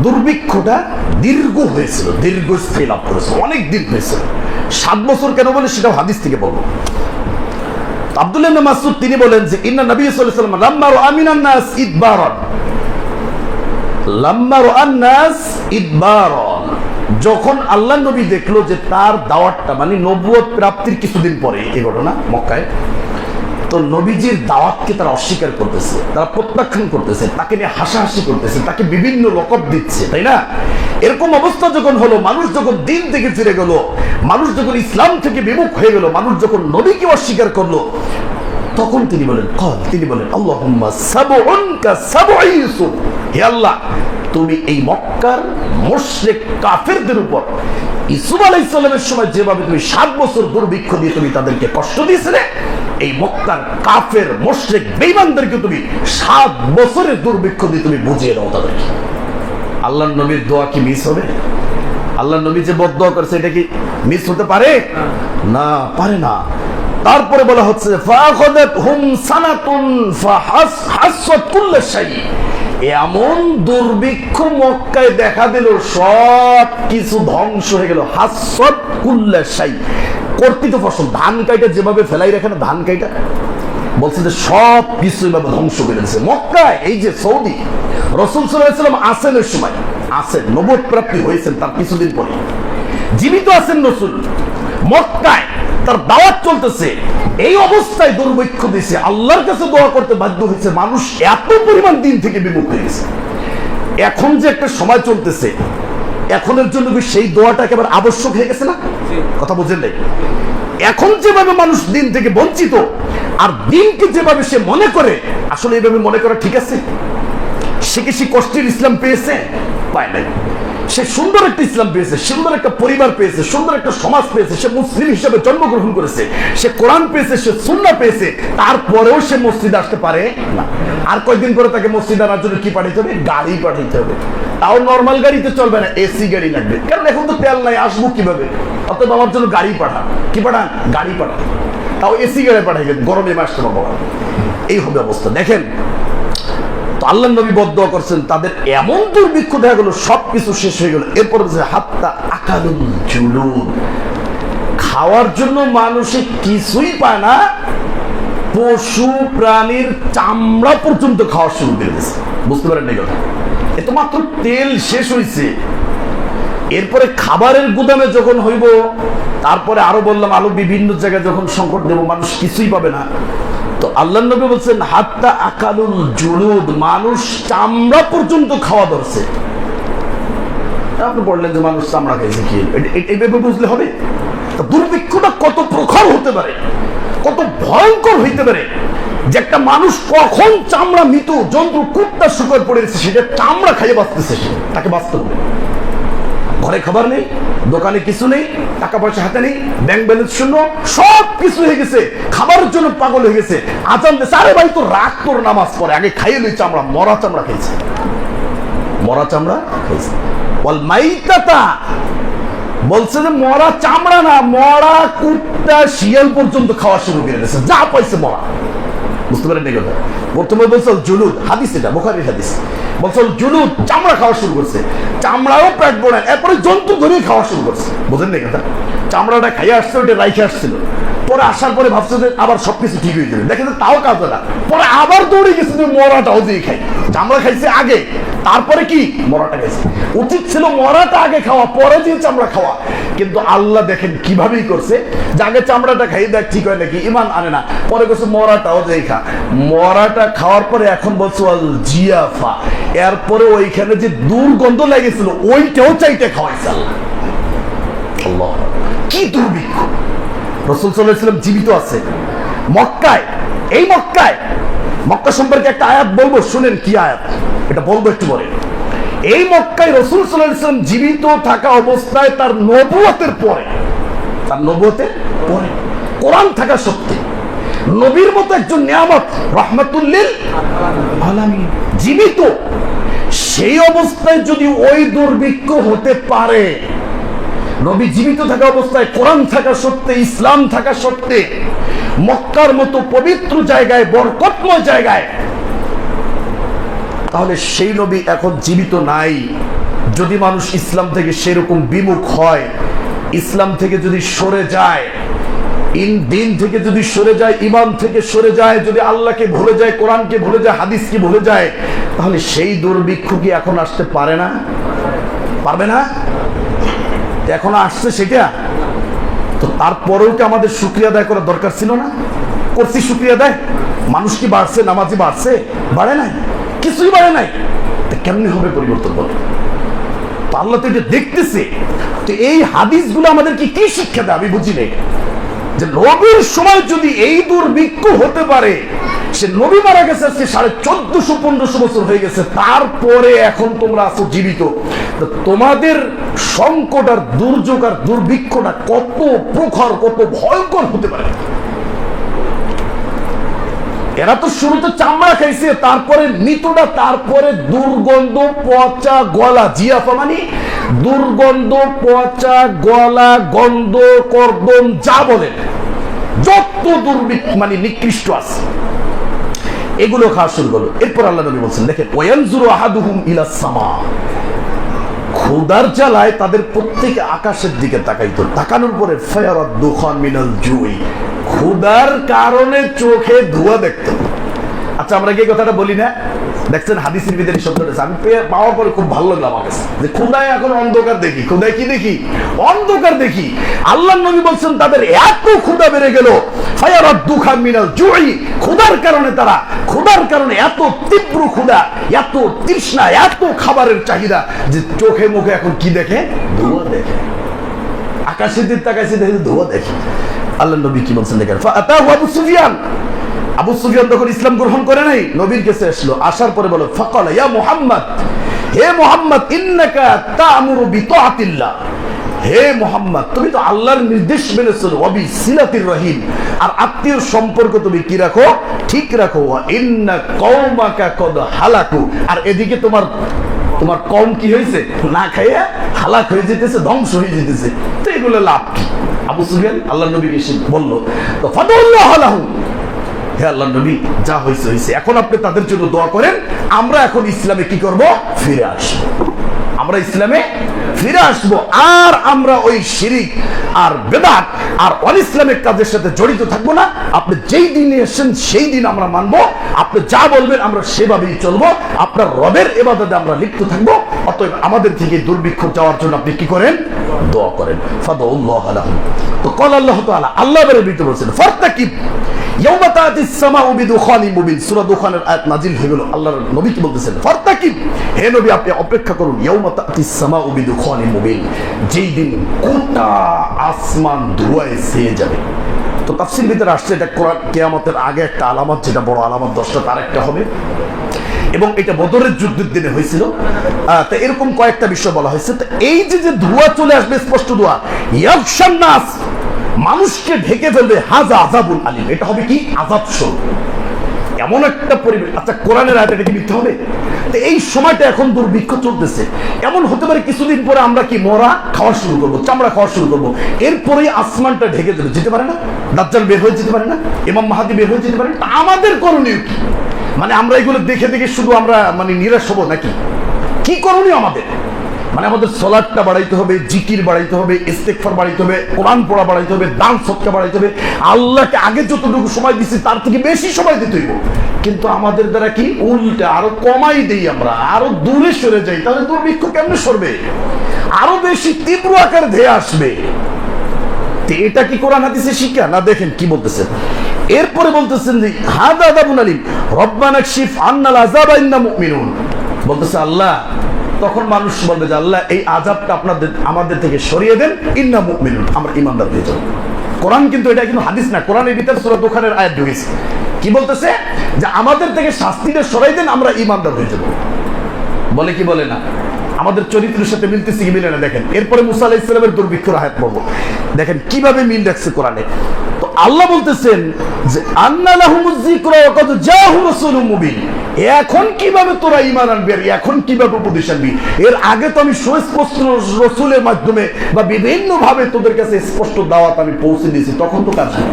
দুর্ভিক্ষটা দীর্ঘ হয়েছিল, দীর্ঘস্থায়ী লাভ করেছিল, অনেক দিন হয়েছিল। 7 বছর কেন বলে সেটাও হাদিস থেকে বলবো। আব্দুল্লাহ ইবনে মাসউদ তিনি বলেন যে ইন্না নবী সাল্লাল্লাহু আলাইহি ওয়াসাল্লাম লাম্মা রাআ মিনান নাস ইদবারান, লাম্মা রাআন নাস ইদবারান, যখন আল্লাহ নবী দেখলো যে তার দাওয়াতটা মানে নবুয়ত প্রাপ্তির কিছুদিন পরে এই ঘটনা মক্কায়, তো নবীজির দাওয়াতকে তারা অস্বীকার করতেছে, তারা প্রত্যাখ্যান করতেছে, তাকে নিয়ে হাসাহাসি করতেছে, তাকে বিভিন্ন লকব দিচ্ছে, তাই না? এরকম অবস্থা যখন হলো, মানুষ যখন দিন থেকে ফিরে গেল, মানুষ যখন ইসলাম থেকে বিমুখ হয়ে গেল, মানুষ যখন নবীকে অস্বীকার করলো, তখন তিনি বলেন আল্লাহুম্মা সাবউন কা সাবঈ ইউসুফ, হে আল্লাহ তুমি এই মক্কার মুশরিক কাফেরদের উপর ইউসুফ আলাইহিস সালামের সময় যেভাবে তুমি 7 বছর দুর্ভিক্ষ দিয়ে তুমি তাদেরকে কষ্ট দিয়েছিলে, এই মক্কার কাফের মুশরিক বেঈমানদেরকে তুমি 7 বছরের দুর্ভিক্ষ দিয়ে তুমি বুঝিয়ে দাও তাদেরকে। আল্লাহর নবীর দোয়া কি মিস হবে? আল্লাহর নবী যে বদদোয়া করেছে এটা কি মিস হতে পারে? না, পারে না। তারপরে বলা হচ্ছে ফাখাদাতহুম সানাতুন ফাহাসাত কুল্লা শাই, এমন দুর্ভিক্ষ মক্কায় দেখা দিল, সব কিছু ধ্বংস হয়ে গেল। হাসাত কুল্লা শাই, কর্তৃত ফসল, ধান কাইটা যেভাবে ফেলাই রাখে না, ধান কাইটা বলছে যে সব কিছু এভাবে ধ্বংস করে দিয়েছে মক্কায়। এই যে সৌদি রাসূল সাল্লাল্লাহু আলাইহি ওয়াসাল্লাম আসেনের সময়, আসেন নবুয়ত প্রাপ্তি হয়েছেন তার কিছুদিন পরে, জীবিত আছেন রাসূল, মক্কায় তার দাওয়াত চলতেছে, এই অবস্থায় দুর্ভিক্ষ দিয়েছে, আল্লাহর কাছে দোয়া করতে বাধ্য হয়েছে, মানুষ এত পরিমাণ দিন থেকে বিমুখ হয়ে গেছে। এখন যে একটা সময় চলতেছে, এখনের জন্য সেই দোয়াটা একেবারে আবশ্যক হয়ে গেছে না? কথা বুঝেন নাই? এখন যেভাবে মানুষ দিন থেকে বঞ্চিত, আর দিনকে যেভাবে সে মনে করে, আসলে এইভাবে মনে করা ঠিক আছে? সে কি সে কষ্টের ইসলাম পেয়েছে? পায় নাই। সে সুন্দর একটা ইসলাম পেয়েছে, সুন্দর একটা পরিবার পেয়েছে, সুন্দর একটা সমাজ পেয়েছে, সে মুসলিম হিসেবে জন্মগ্রহণ করেছে, সে কোরআন পেয়েছে, সে সুন্নাহ পেয়েছে, তারপরেও সে মসজিদে আসতে পারে না। আর কয়েকদিন পরে তাকে মসজিদে আনার জন্য কি পাঠাইতে হবে? গাড়ি পাঠাইতে হবে। তাও নর্মাল গাড়িতে চলবে না, এসি গাড়ি লাগবে, কারণ এখন তো তেল নাই, আসবো কিভাবে? অতএব আমার জন্য গাড়ি পাঠান। কি পাঠান? গাড়ি পাঠান, তাও এসি গাড়ি পাঠাইবেন, গরমে আসতে পারবো। এই হবে অবস্থা। দেখেন তো আল্লাহ নবী বদদোয়া করছেন, তাদের এমন দুর্ভিক্ষ দেখা গেল, সবকিছু শেষ হয়ে গেল। এরপর হাত্তা আকালুল জুলুদ, খাওয়ার জন্য মানুষে কিছুই পায় না, পশু প্রাণীর চামড়া পর্যন্ত খাওয়া শুরু করে দিয়েছে। বুঝতে পারেন এই কথা? এত মাত্র তেল শেষ হয়েছে, এরপরে খাবারের গুদামে যখন হইব, তারপরে আরো বললাম আলো বিভিন্ন জায়গায় যখন সংকট দেব, মানুষ কিছুই পাবে না। তো আল্লাহ নবী বলছেন হাত্তা আকালুল জুলুদ, মানুষ চামড়া পর্যন্ত খাওয়া ধরছে। আপনি বললেন যে মানুষ চামড়া খাইছে, কি এইভাবে বুঝলে হবে? দুর্ভিক্ষটা কত প্রখর হতে পারে, কত ভয়ঙ্কর হইতে পারে, যে একটা মানুষ কখন চামড়া মৃত জন্তু কুত্তা শুকর পড়েছে, সেটা চামড়া খাইয়ে বাঁচতেছে, তাকে বাঁচতে হবে। ঘরে খাবার নেই, দোকানে কিছু নেই, টাকা পয়সা হাতে নেই, ব্যাংক ব্যালেন্স শূন্য, সব কিছু হয়ে গেছে, খাবারের জন্য পাগল হয়ে গেছে। আজান দিছে, আরে ভাই তো রাগ তোর নামাজ পড়ে, আগে খাইয়ে লই চামড়া, মরা চামড়া খাইছে, মরা চামড়া খাইছে। বল মাইতাতা বলছে যে মরা চামড়া না, মরা কুত্তা শিয়াল পর্যন্ত খাওয়া শুরু করে দিয়েছে, যা পাইছে মরা। বুঝতে পারেন এই কথা? প্রথমে বলছে জুলুদ, হাদিস এটা বুখারীর হাদিস, বলছে জুলুদ চামড়া খাওয়া শুরু করছে, চামড়াও পেট ভরে, এরপরে জন্তু ধরে খাওয়া শুরু করছে। বুঝেন না কথা? চামড়াটা খাইয়ে আসছে, ওটা রাইখে আসছিল, পরে আসার পরে ভাবছে যে আবার সবকিছু ঠিক হয়ে যাবে, দেখে তাও কাজ না, পরে আবার দৌড়ে গেছে যে মরাটাও দিয়ে খাই। চামড়া খাইছে আগে, তারপরে কি মরাটা খাইছে। উচিত ছিল মরাটা আগে খাওয়া, পরে দিয়ে চামড়া খাওয়া, কিন্তু আল্লাহ দেখেন কিভাবেই করছে, যে আগে চামড়াটা খাই দেখ ঠিক হয় নাকি, ইমান আনে না, পরে বলছে মরাটাও দিয়ে খা। মরাটা খাওয়ার পরে এখন বলছে জিয়াফা, এরপরে ওইখানে যে দুর্গন্ধ লেগেছিল ওইটাও চাইতে খাওয়াইছে আল্লাহ। আল্লাহ, কি দুর্ভিক্ষ! রাসূল সাল্লাল্লাহু আলাইহি ওয়াসাল্লাম জীবিত আছে মক্কায়। এই মক্কায়, মক্কা সম্পর্কে একটা আয়াত বলবো, শুনেন কি আয়াত, এটা বলবো একটু পরে। এই মক্কায় রাসূল সাল্লাল্লাহু আলাইহি ওয়াসাল্লাম জীবিত থাকা অবস্থায় তার নবুয়তের পরে, তার নবুয়তের পরে কোরআন থাকা সত্ত্বে নবীর মতো একজন নিয়ামত রাহমাতুল লিল আলামিন জীবিত, সেই অবস্থায় যদি ওই দুর্ভিক্ষ হতে পারে, নবী জীবিত থাকা অবস্থায় কোরআন থাকা সত্ত্বে, ইসলাম থাকা সত্ত্বে, মক্কার মতো পবিত্র জায়গায়, বরকতময় জায়গায়, তাহলে সেই নবী এখন জীবিত নাই। যদি মানুষ ইসলাম থেকে সেরকম বিমুখ হয়, ইসলাম থেকে যদি সরে যায়, দিন থেকে যদি সরে যায়, ইমান থেকে সরে যায়, যদি আল্লাহকে ভুলে যায়, কোরআনকে ভুলে যায়, হাদিসকে ভুলে যায়, তাহলে সেই দুর্ভিক্ষ কি এখন আসতে পারে না? পারবে না? এখন আসছে সেটা, তো তারপরেও কি আমাদের শুকরিয়া আদায় করার দরকার ছিল না? করছি শুকরিয়া আদায়? মানুষ কি বাড়ছে? নামাজি বাড়ছে? বাড়ে নাই, কিছুই বাড়ে নাই। কেমনি হবে পরিবর্তন? বল, আল্লাহ তো এটা দেখতেছে। তো এই হাদিসগুলো আমাদেরকে কি শিক্ষা দেয় আমি বুঝি নাই, যে নবীর সময় যদি এই দুর্ভিক্ষ হতে পারে, সে নবী মারা গেছে আজকে 1450-1500 বছর হয়ে গেছে, তারপরে এখন তোমরা আছো জীবিত, তো তোমাদের সংকট আর দুর্যোগ আর দুর্ভিক্ষটা কত প্রখর, কত ভয়ঙ্কর হতে পারে। এরা তো শুরুতে চামড়া খাইছে, তারপরে মৃতটা, তারপরে দুর্গন্ধ, পচা গলা, জিয়াফা মানে দুর্গন্ধ, পচা গলা, গন্ধ, কর্দম, যা বলেন, যত দুর্ভিক্ষ মানে নিকৃষ্ট আছে, এগুলো খাওয়া শুরু করলো। এরপর আল্লাহ নবী বলছেন, দেখেন, ওয়ানজুরু আহাদুহুম ইলাস সামা, ক্ষুধার জ্বালায় তাদের প্রত্যেকে আকাশের দিকে তাকাইতো, তাকানোর পরে ফায়ারাদ দুখান মিনাল জুই, ক্ষুধার কারণে চোখে ধোঁয়া দেখতো। আচ্ছা, আমরা কি কথাটা বলি না? দেখছেন হাদিসের ভিতরে শব্দটা আমি পাওয়ার পরে খুব ভালো লাগলো আমার কাছে, যে ক্ষুধায় এখন অন্ধকার দেখি। ক্ষুধায় কি দেখি? অন্ধকার দেখি। আল্লাহর নবী বলছেন তাদের এত ক্ষুধা বেড়ে গেল, ফায়ারাদ দুখান মিনাল জুই, ক্ষুধার কারণে, তারা ক্ষুধার কারণে এত তীব্র ক্ষুধা, এত তৃষ্ণা, এত খাবারের চাহিদা, যে চোখে মুখে এখন কি দেখে? ধোঁয়া দেখে। আকাশের দিকে তাকাইছে, দেখে ধোঁয়া দেখে। আল্লাহ নবী কি বলছেন দেখেন, ফাআতাহু আবু সুফিয়ান, আবু সুফিয়ান তখন ইসলাম গ্রহণ করে নাই, নবীর কাছে আসলো, আসার পরে বলো, ফাকালা ইয়া মুহাম্মদ, হে মুহাম্মদ, ইন্নাকা তা'মুরু বিতাআতিল্লাহ, হে মুহাম্মদ, তুমি তো আল্লাহর নির্দেশ মেনে চলো, ওয়া বিসিলাতির রহিম, আর আত্মীয় সম্পর্ক তুমি কি রাখো? ঠিক রাখো। ওয়া ইন্না কওমাকা কদ হালাকু, আর এদিকে তোমার কওম কি হয়েছে? না খাইয়া হালাক হয়ে যেতেছে, ধ্বংস হয়ে যেতেছে। তো এগুলো লাভ কি? আবু সুফিয়ান আল্লাহর নবীকে এসে বললো, তো ফাদাল্লাহু লাহু, হে আল্লাহর নবী, যা হয়েছে হয়েছে, এখন আপনি তাদের জন্য দোয়া করেন, আমরা এখন ইসলামে কি করব? ফিরে আসবো, আমরা ইসলামে ফিরে আসবো, আর আমরা ওই শিরিক আর বেদাত আর অনিসলামিক কাজের সাথে জড়িত থাকবো না। আপনি যেই দিনে এসেছেন সেই দিন আমরা মানবো, আপনি যা বলবেন আমরা সেভাবেই চলবো, আপনার রবের ইবাদতে আমরা লিপ্ত থাকবো। অতএব আমাদের থেকে দুর্ভিক্ষ যাওয়ার জন্য আপনি কি করেন? দোয়া করেন। ফাদাল্লাহু লাহু, তো কল আল্লাহ তাআলা, আল্লাহ বের ভিতরে বলেছেন, ফারতাকিব ইয়াওমা তাআতিস সামাউ বিদুখানিন মুবিন, সূরা দুখানের আয়াত নাজিল হয়ে গেল। আল্লাহর নবী কি বলতেছেন? ফারতাকিব, হে নবী আপনি অপেক্ষা করুন, ইয়াওমা তাআতিস সামাউ বিদুখানিন মুবিন, যেই দিন গোটা আসমান ধোঁয়ায় ছেয়ে যাবে। তো তাফসীর ভিতরে আসছে এটা কিয়ামতের আগে একটা আলামত, যেটা বড় আলামত 10টা, তার একটা হবে এবং এটা বদরের যুদ্ধের দিনে হয়েছিল। তো এরকম কয়েকটা বিষয় বলা হয়েছে। তো এই যে ধোঁয়া চলে আসবে, স্পষ্ট ধোঁয়া, ইয়াকশান নাস, মানুষকে ঢেকে ফেলবে, হাজা আযাবুল আলিম, এটা হবে কি আযাব স্বরূপ, এমন একটা পরিবেশ। আচ্ছা, কোরআনের আয়াত এটা কি মিথ্যা হবে? তো এই সময়টা এখন দুর্ভিক্ষ চলতেছে, এমন হতে পারে কিছুদিন পরে আমরা কি মরা খাওয়া শুরু করবো, চামড়া খাওয়া শুরু করবো, এরপরেই আসমানটা ঢেকে দেবে, যেতে পারে না? দাজ্জাল বের হয়ে যেতে পারে না? ইমাম মাহাদি বের হয়ে যেতে পারে না? আমাদের করণীয় কি? মানে আমরা এগুলো দেখে দেখে শুধু আমরা মানে নিরাশ হবো নাকি? কি করণীয় আমাদের? মানে আমাদের সালাতটা বাড়াইতে হবে, জিকির বাড়াইতে হবে, ইস্তেগফার বাড়াইতে হবে, কোরআন পড়া বাড়াইতে হবে, দান সদকা বাড়াইতে হবে, আল্লাহকে আগে যতটুকু সময় দিচ্ছি তার থেকে বেশি সময় দিতে হইব। কিন্তু আমাদের দ্বারা কি উল্টা আরো কমাই দেই, আমরা আরো দূরে সরে যাই। তাহলে দুর্ভিক্ষ কেমনে সরবে? আরো বেশি তীব্র আকার ধেয়ে আসবে। এটা কি কোরআন হাদিসের শিক্ষা না? দেখেন কি বলতেছেন। এরপরে বলতেছেন যে হাদা আযাবুন আলিম রব্বানা কশিফ আন্নাল আযাবা ইন্না মুমিনুন, বলতেছে আল্লাহ, তখন মানুষ বলবে যে আল্লাহ এই আযাবটা আপনাদের আমাদের থেকে সরিয়ে দেন, ইন্না মুমিনুন, আমরা ঈমানদার হয়ে যাব। কোরআন কিন্তু এটা কিন্তু হাদিস না, কোরআনের ভিতর সূরা দুখানের আয়াত ঢুকেছে। কি বলতেছে? যে আমাদের থেকে শাস্তিটা সরাই দেন, আমরা ঈমানদার হয়ে যাব। বলে কি বলে না? আমাদের চরিত্রের সাথে মিলতেছে কি মিলে না? দেখেন এরপরে মুসা আলাইহিস সালামের দুর্ভিক্ষের আয়াত পড়ব, দেখেন কিভাবে মিল রাখছে কোরআনে। তো আল্লাহ বলতেছেন যে আন্না লাহুমুজ যিকরা ওয়া কাদ জাআহুম রাসূলুম মুবিন, এখন কিভাবে তোরা ঈমান আনবি, আর এখন কিভাবে উপদেশ আনবি? এর আগে তো আমি সুস্পষ্ট রাসূলের মাধ্যমে বা বিভিন্ন ভাবে তোদের কাছে স্পষ্ট দাওয়াত আমি পৌঁছে দিয়েছি, তখন তো কাজ হয়।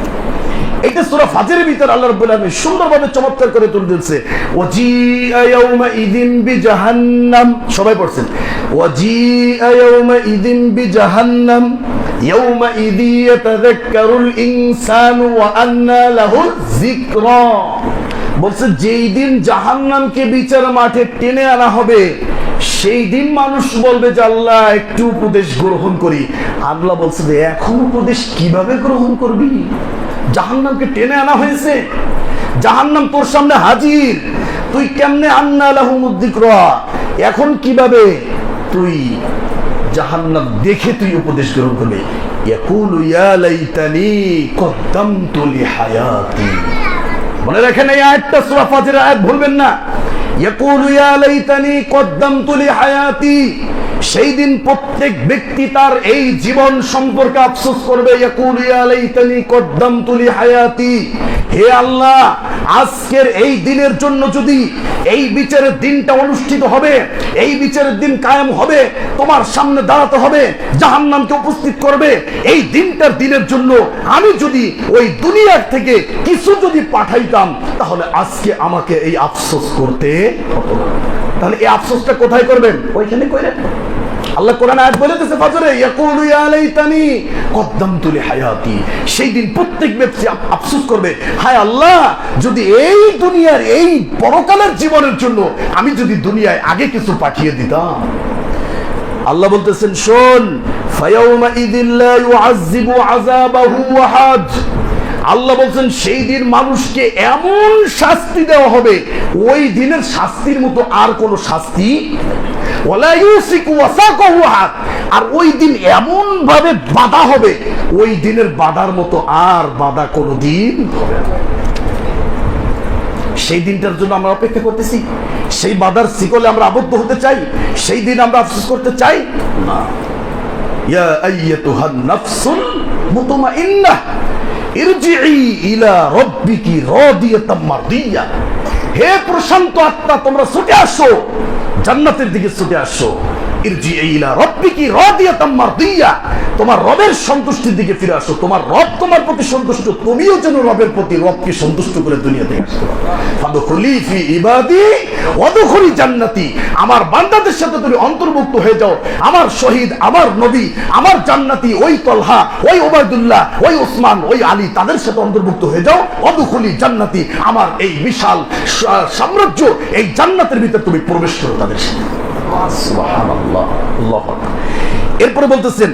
এটা সূরা ফাজরের ভিতর আল্লাহ রাব্বুল আলামিন সুন্দরভাবে চমৎকার করে তুলে দিয়েছে। ওয়াজিআ ইয়াউমা ইযিন বিজাহান্নাম, সবাই পড়ছেন, ওয়াজিআ ইয়াউমা ইযিন বিজাহান্নাম ইয়াউমা ইযি ইয়াতাযাক্কারুল ইনসানু ওয়া আন্না লাহুল যিকরা, বলছে যেই দিন জাহান্নামকে বিচার মাঠে টেনে আনা হবে, সেই দিন মানুষ বলবে যে আল্লাহ একটু উপদেশ গ্রহণ করি। আল্লাহ বলছে যে এখন উপদেশ কিভাবে গ্রহণ করবি? জাহান্নামকে টেনে আনা হয়েছে, জাহান্নাম তোর সামনে হাজির, তুই কেমনে আন্না লাহুমুদ যিকরা, এখন কিভাবে তুই জাহান্নাম দেখে তুই উপদেশ গ্রহণ করবি? ইয়াকুলু ইয়া লাইতানি কদ্দামতু লিহায়াতি, মনে রাখেন এই আয়াতটা সূরা ফাজরের আয়াত ভুলবেন না। ইয়াকুলু ইয়া লাইতানি কদ্দামতু লিহায়াতি, সেই দিন প্রত্যেক ব্যক্তি তার এই জীবন সম্পর্কে আফসোস করবে। ইয়াকুলু ইয়া লাইতানি কদ্দামতু লিহায়াতি, হে আল্লাহ, আজকের এই দিনের জন্য যদি এই বিচারের দিনটা অনুষ্ঠিত হবে, এই বিচারের দিন কায়েম হবে, তোমার সামনে দাঁড়াতে হবে, জাহান্নামকে উপস্থিত করবে, এই দিনটার দিনের জন্য আমি যদি ওই দুনিয়ার থেকে কিছু যদি পাঠাইতাম, তাহলে আজকে আমাকে এই আফসোস করতে হতো না। তাহলে এই আফসোসটা কোথায় করবেন? ওইখানে করেন। আল্লাহ কোরআন আয়াত বলেছে ফাজরে, ইয়াকুলু ইয়া লাইতানি কদ্দামতু লিহায়াতি, সেই দিন প্রত্যেক ব্যক্তি আফসোস করবে, হায় আল্লাহ, যদি এই দুনিয়ার এই পরকালের জীবনের জন্য আমি যদি দুনিয়ায় আগে কিছু পাঠিয়ে দিতাম। আল্লাহ বলতেছেন শোন, ফায়াউমা ইযিল লা ইউআযযিবু আযাবাহু আহাদ, আল্লাহ বলছেন সেই দিন মানুষকে এমন শাস্তি দেওয়া হবে, ওই দিনের শাস্তির মতো আর কোন শাস্তি, ওয়ালা ইউসিকু ওয়াসাকাহু আহাদ, আর ওই দিন এমন ভাবে বাধা হবে, ওই দিনের বাধার মতো আর বাধা কোনদিন হবে না। সেই দিনটার জন্য আমরা অপেক্ষা করতেছি, সেই বাধার শিকলে আমরা আবদ্ধ হতে চাই, সেই দিন আমরা আফসোস করতে চাই না। ইয়া আইয়াতুহান নাফসুল মুতমাইন্নাহ ইরজিই ইলা রাব্বিকি রাদিয়াতাম মারদিয়া, হে প্রশান্ত আত্মা, তোমরা ছুটে আসো, জান্নাতের দিকে ছুটে আসো। ইরজিই ইলা রাব্বিকি রাদিয়াতাম মারদিয়া, তোমার রবের সন্তুষ্টির দিকে ফিরে আসো, তোমার রব তোমার প্রতি সন্তুষ্ট, তুমিও যেন রবের প্রতি রবকে সন্তুষ্ট করে দুনিয়াতে আসতে পারো। ফাদখুলি ফি ইবাদি ওয়াদখুলি জান্নাতি, আমার বান্দাদের সাথে তুমি অন্তর্ভুক্ত হয়ে যাও, আমার শহীদ, আমার নবী, আমার জান্নাতি, ওই তলহা, ওই ওবায়দুল্লাহ, ওই ওসমান, ওই আলী, তাদের সাথে অন্তর্ভুক্ত হয়ে যাও। ওয়াদখুলি জান্নাতি, আমার এই বিশাল সাম্রাজ্য, এই জান্নাতের ভিতরে তুমি প্রবেশ করো তাদের সাথে। সুবহানাল্লাহ, আল্লাহু আকবার। এরপরে বলতেছেন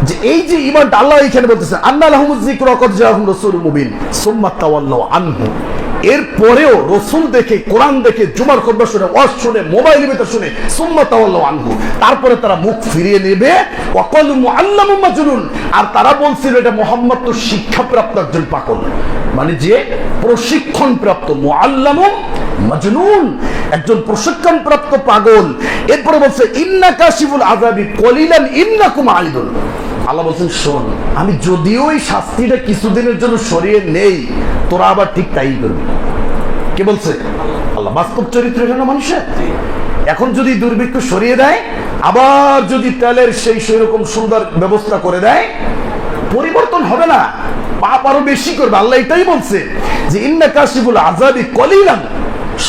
যে এই যে ঈমানটা আল্লাহ এখানে বলতেছেন, আন্না লাহুমুজ যিকরা ওয়া কাদ জাআহুম রাসূলুম মুবিন সুম্মা তাওয়াল্লাউ আনহু, এরপরেও রসুল দেখে, কোরআন দেখে, জুমার খুতবা শুনে, ওয়াজ শুনে, মোবাইলের ভিতর শুনে, সুম্মা তাওয়াল্লাউ আনহু, তারপরে তারা মুখ ফিরিয়ে নেবে। ওয়া ক্বালু মুআল্লামুম মাজনুন, আর তারা বলছিল এটা মুহাম্মদ তো শিক্ষাপ্রাপ্ত একজন পাগল, মানে যে প্রশিক্ষণ প্রাপ্ত। মুআল্লামুম মাজনুন, একজন প্রশিক্ষণপ্রাপ্ত পাগল। এরপরে বলছে ইন্না কাশিফুল আযাবি কলিলান ইন্নাকুম আইদুন। আল্লাহ বলছেন শোন, আমি যদিও এই শাস্তিটা কিছুদিনের জন্য সরিয়ে নেই, তোরা আবার ঠিক তাই করবি। কে বলছে? আল্লাহ। বাস্তব চরিত্র এখানে মানুষের। এখন যদি দুর্ভিক্ষ সরিয়ে দেয়, আবার যদি তেলের সেই রকম সুন্দর ব্যবস্থা করে দেয়, পরিবর্তন হবে না, পাপ আরো বেশি করবে। আল্লাহ এটাই বলছে যে ইন্না কাশিফুল আযাবি কলিলান,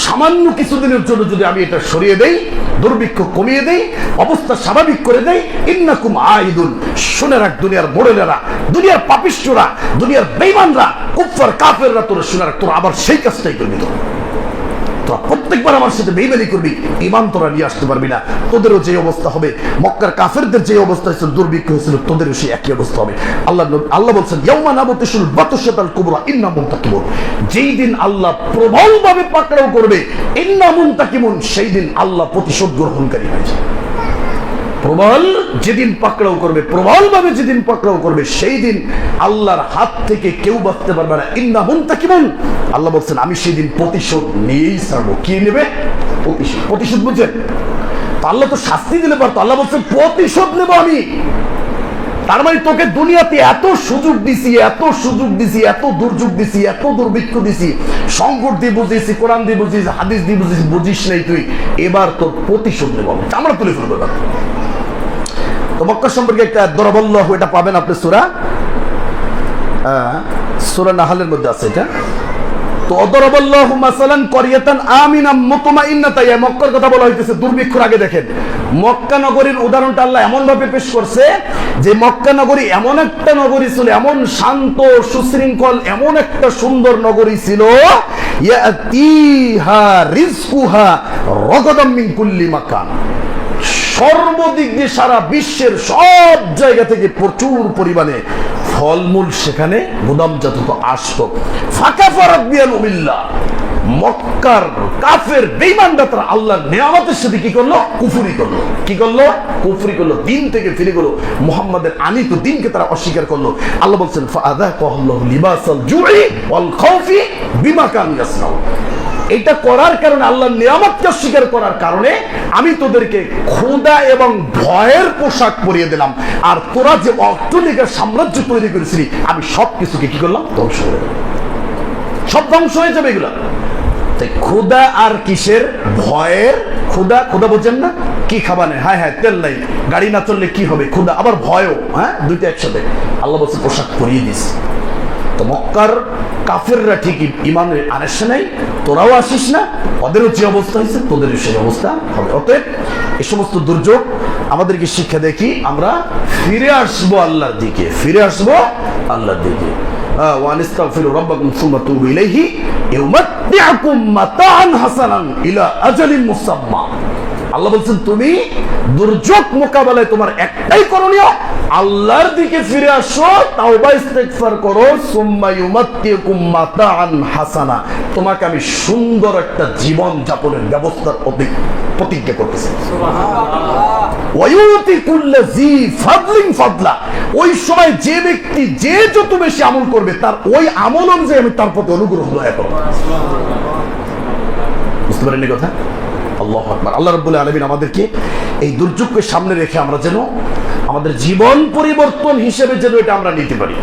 সামান্য কিছুদিনের জন্য যদি আমি এটা সরিয়ে দেই, দুর্ভিক্ষ কমিয়ে দেই, অবস্থা স্বাভাবিক করে দেই, ইন্নাকুম আইদুন। শুনে রাখ দুনিয়ার মোড়েলেরা, দুনিয়ার পাপিষ্ঠরা, দুনিয়ার বেঈমানরা, কুফফার কাফেররা, তোরা শুনে রাখ, তোরা আবার সেই কাজটাই করবি। তোরা প্রত্যেকবার আমার সাথে বেঈমানি করবি, ঈমান তোরা নিয়ে আসতে পারবি না। তোদেরও যে অবস্থা হবে, মক্কার কাফেরদের যে অবস্থা হয়েছিল, দুর্ভিক্ষ হয়েছিল, তোদেরও সেই একই অবস্থা হবে। আল্লাহ বলছেন ইয়াউমা নাবতিশুল বাতশাতাল কুবরা ইন্না মুনতাকিমুন। যেই দিন আল্লাহ প্রবলভাবে পাকড়াও করবে, ইন্না মুনতাকিমুন, সেই দিন আল্লাহ প্রতিশোধ গ্রহণকারী হয়ে যাবে। প্রবল যেদিন পাকড়াও করবে, প্রবল ভাবে যেদিন পাকড়াও করবে, সেই দিন আল্লাহর হাত থেকে কেউ বাঁচতে পারবে না। ইন্না মুনতাকিমুন, আল্লাহ বলছেন আমি সেই দিন প্রতিশোধ নিয়েই ছাড়বো। কি নেবে? প্রতিশোধ। প্রতিশোধ বুঝছেন? আল্লাহ তো শাস্তি দিলে পারতো, আল্লাহ বলছেন প্রতিশোধ নেব আমি। তার মানে তোকে দুনিয়াতে এত সুযোগ দিছি, এত সুযোগ দিছি, এত দুর্যোগ দিছি, এত দুর্ভিক্ষ দিছি, সংকট দিয়ে বুঝিয়েছি, কোরআন দিয়ে বুঝিয়েছি, হাদিস দিয়ে বুঝিয়েছি, বুঝিস নাই তুই, এবার তোর প্রতিশোধ নেব আমি, আমরা তুলে ফেলবো। তো মক্কা সম্পর্কে একটা দরাবাল্লাহু, এটা পাবেন আপনি সূরা নাহলের মধ্যে আছে এটা। তো অদরাবাল্লাহু মাসালান ক্বরিয়াতান আমিনাম মুতমাইন্নাতান, মক্কার কথা বলা হইতেছে দুর্ভিক্ষর আগে। দেখেন মক্কা নগরীর উদাহরণটা আল্লাহ এমন ভাবে পেশ করছে যে মক্কা নগরী এমন একটা নগরী ছিল, এমন শান্ত সুশৃঙ্খল, এমন একটা সুন্দর নগরী ছিল, ইয়াতিহা রিজকুহা রাগাদাম মিন কুল্লি মাকান, সর্বদিক দিয়ে সারা বিশ্বের সব জায়গা থেকে প্রচুর পরিমাণে ফলমূল সেখানে গুদামজাত আসতো। ফাকাফারাত বিআনউমিল্লাহ, মক্কার কাফের বেঈমানরা তারা আল্লাহর নিয়ামতের সাথে কি করলো? কুফরি করলো। কি করলো? কুফরি করলো, দিন থেকে ফিরে গেল, মুহাম্মাদের আনিত দিনকে তারা অস্বীকার করলো। আল্লাহ বলছেন ফাআযাকাহুল্লাহু লিবাসাল জুই ওয়াল খাউফি বিমা কানু ইয়াসনাউন। এটা করার কারণে, আল্লাহর নিয়ামতকে অস্বীকার করার কারণে আমি তোদেরকে ক্ষুধা এবং ভয়ের পোশাক পরিয়ে দিলাম। আর তোরা যে অট্টালিকার সাম্রাজ্য তৈরি করেছিলি, আমি সব কিছুকে কি করলাম? ধ্বংস করে দিলাম। সব ধ্বংস হয়ে যাবে এগুলা। তাই ক্ষুধা আর কিসের? ভয়ের। ক্ষুধা, ক্ষুধা বোঝেন না? কি খাবা নেই, হ্যাঁ তেল নাই, গাড়ি না চললে কি হবে? ক্ষুধা, আবার ভয়ও, দুইটা একসাথে। আল্লাহ বলছে পোশাক পরিয়ে দিস। তো মক্কার কাফেররা ঠিকই ইমান আনেছে নাই, তোরাও আসিস না, ওদেরও যে অবস্থা হয়েছে তোদেরও সেই অবস্থা হবে। অতএব এই সমস্ত দুর্যোগ আমাদেরকে শিক্ষা দেখি, আমরা ফিরে আসবো আল্লাহর দিকে, ফিরে আসবো আল্লাহর দিকে। ওয়ানিস্তাগফিরু রাব্বাকুম সুম্মা তুবু ইলাইহি ইউমাত্তিউকুম মাতাআন হাসানান ইলা আজালিন মুসাম্মা। আল্লাহ বলছেন তুমি দুর্যোগ মোকাবেলায় তোমার একটাই করণীয়, আল্লাহর দিকে ফিরে আসো, তাওবা ইস্তেগফার করো, সুম্মা ইউমাত্তিউকুম মাতাআন হাসানা, তোমাকে আমি সুন্দর একটা জীবন যাপনের ব্যবস্থার প্রতিজ্ঞা করতেছি। সুবহানাল্লাহ। ওয়ায়ুতি কুল্লা জি ফাদলিন ফাদলা, ওই সময় যে ব্যক্তি যে যত বেশি আমল করবে, তার ওই আমল অনুযায়ী আমি তার প্রতি অনুগ্রহ দয়া করব। বুঝতে পারেননি কথা? আল্লাহু আকবার। আল্লাহ রাব্বুল আলামিন আমাদেরকে এই দুর্যোগকে সামনে রেখে আমরা যেন আমাদের জীবন পরিবর্তন হিসেবে যেন এটা আমরা নিতে পারি।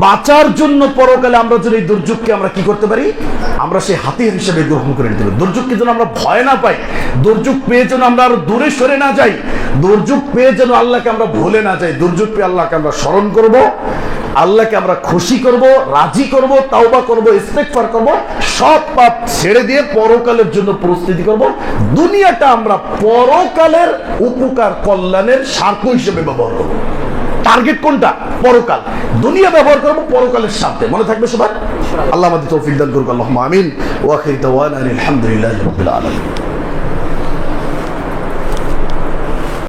বাঁচার জন্য পরকালে আমরা যদি এই দুর্যোগকে আমরা কি করতে পারি? আমরা সেই হাতিয়ার হিসেবে গ্রহণ করে নিতে পারি। দুর্যোগকে যেন আমরা ভয় না পাই, দুর্যোগ পেয়ে যেন আমরা আরো দূরে সরে না যাই, দুর্যোগ পেয়ে যেন আল্লাহকে আমরা ভুলে না যাই। দুর্যোগ পেয়ে আল্লাহকে আমরা স্মরণ করব, আল্লাহকে আমরা খুশি করব, রাজি করব, তাওবা করব, ইস্তেগফার করব, সব পাপ ছেড়ে দিয়ে পরকালের জন্য প্রস্তুতি করব। দুনিয়াটা আমরা পরকালের উপকার কল্যাণের স্বার্থ হিসেবে ব্যবহার করব। টার্গেট কোনটা? পরকাল। দুনিয়া ব্যবহার করবো পরকালের স্বার্থে। মনে থাকবে সবার? আল্লাহ আমাদের তৌফিক দান করুক। আল্লাহুম্মা আমিন। ওয়া আখিরু দাওয়ানা আলহামদুলিল্লাহি রাব্বিল আলামিন।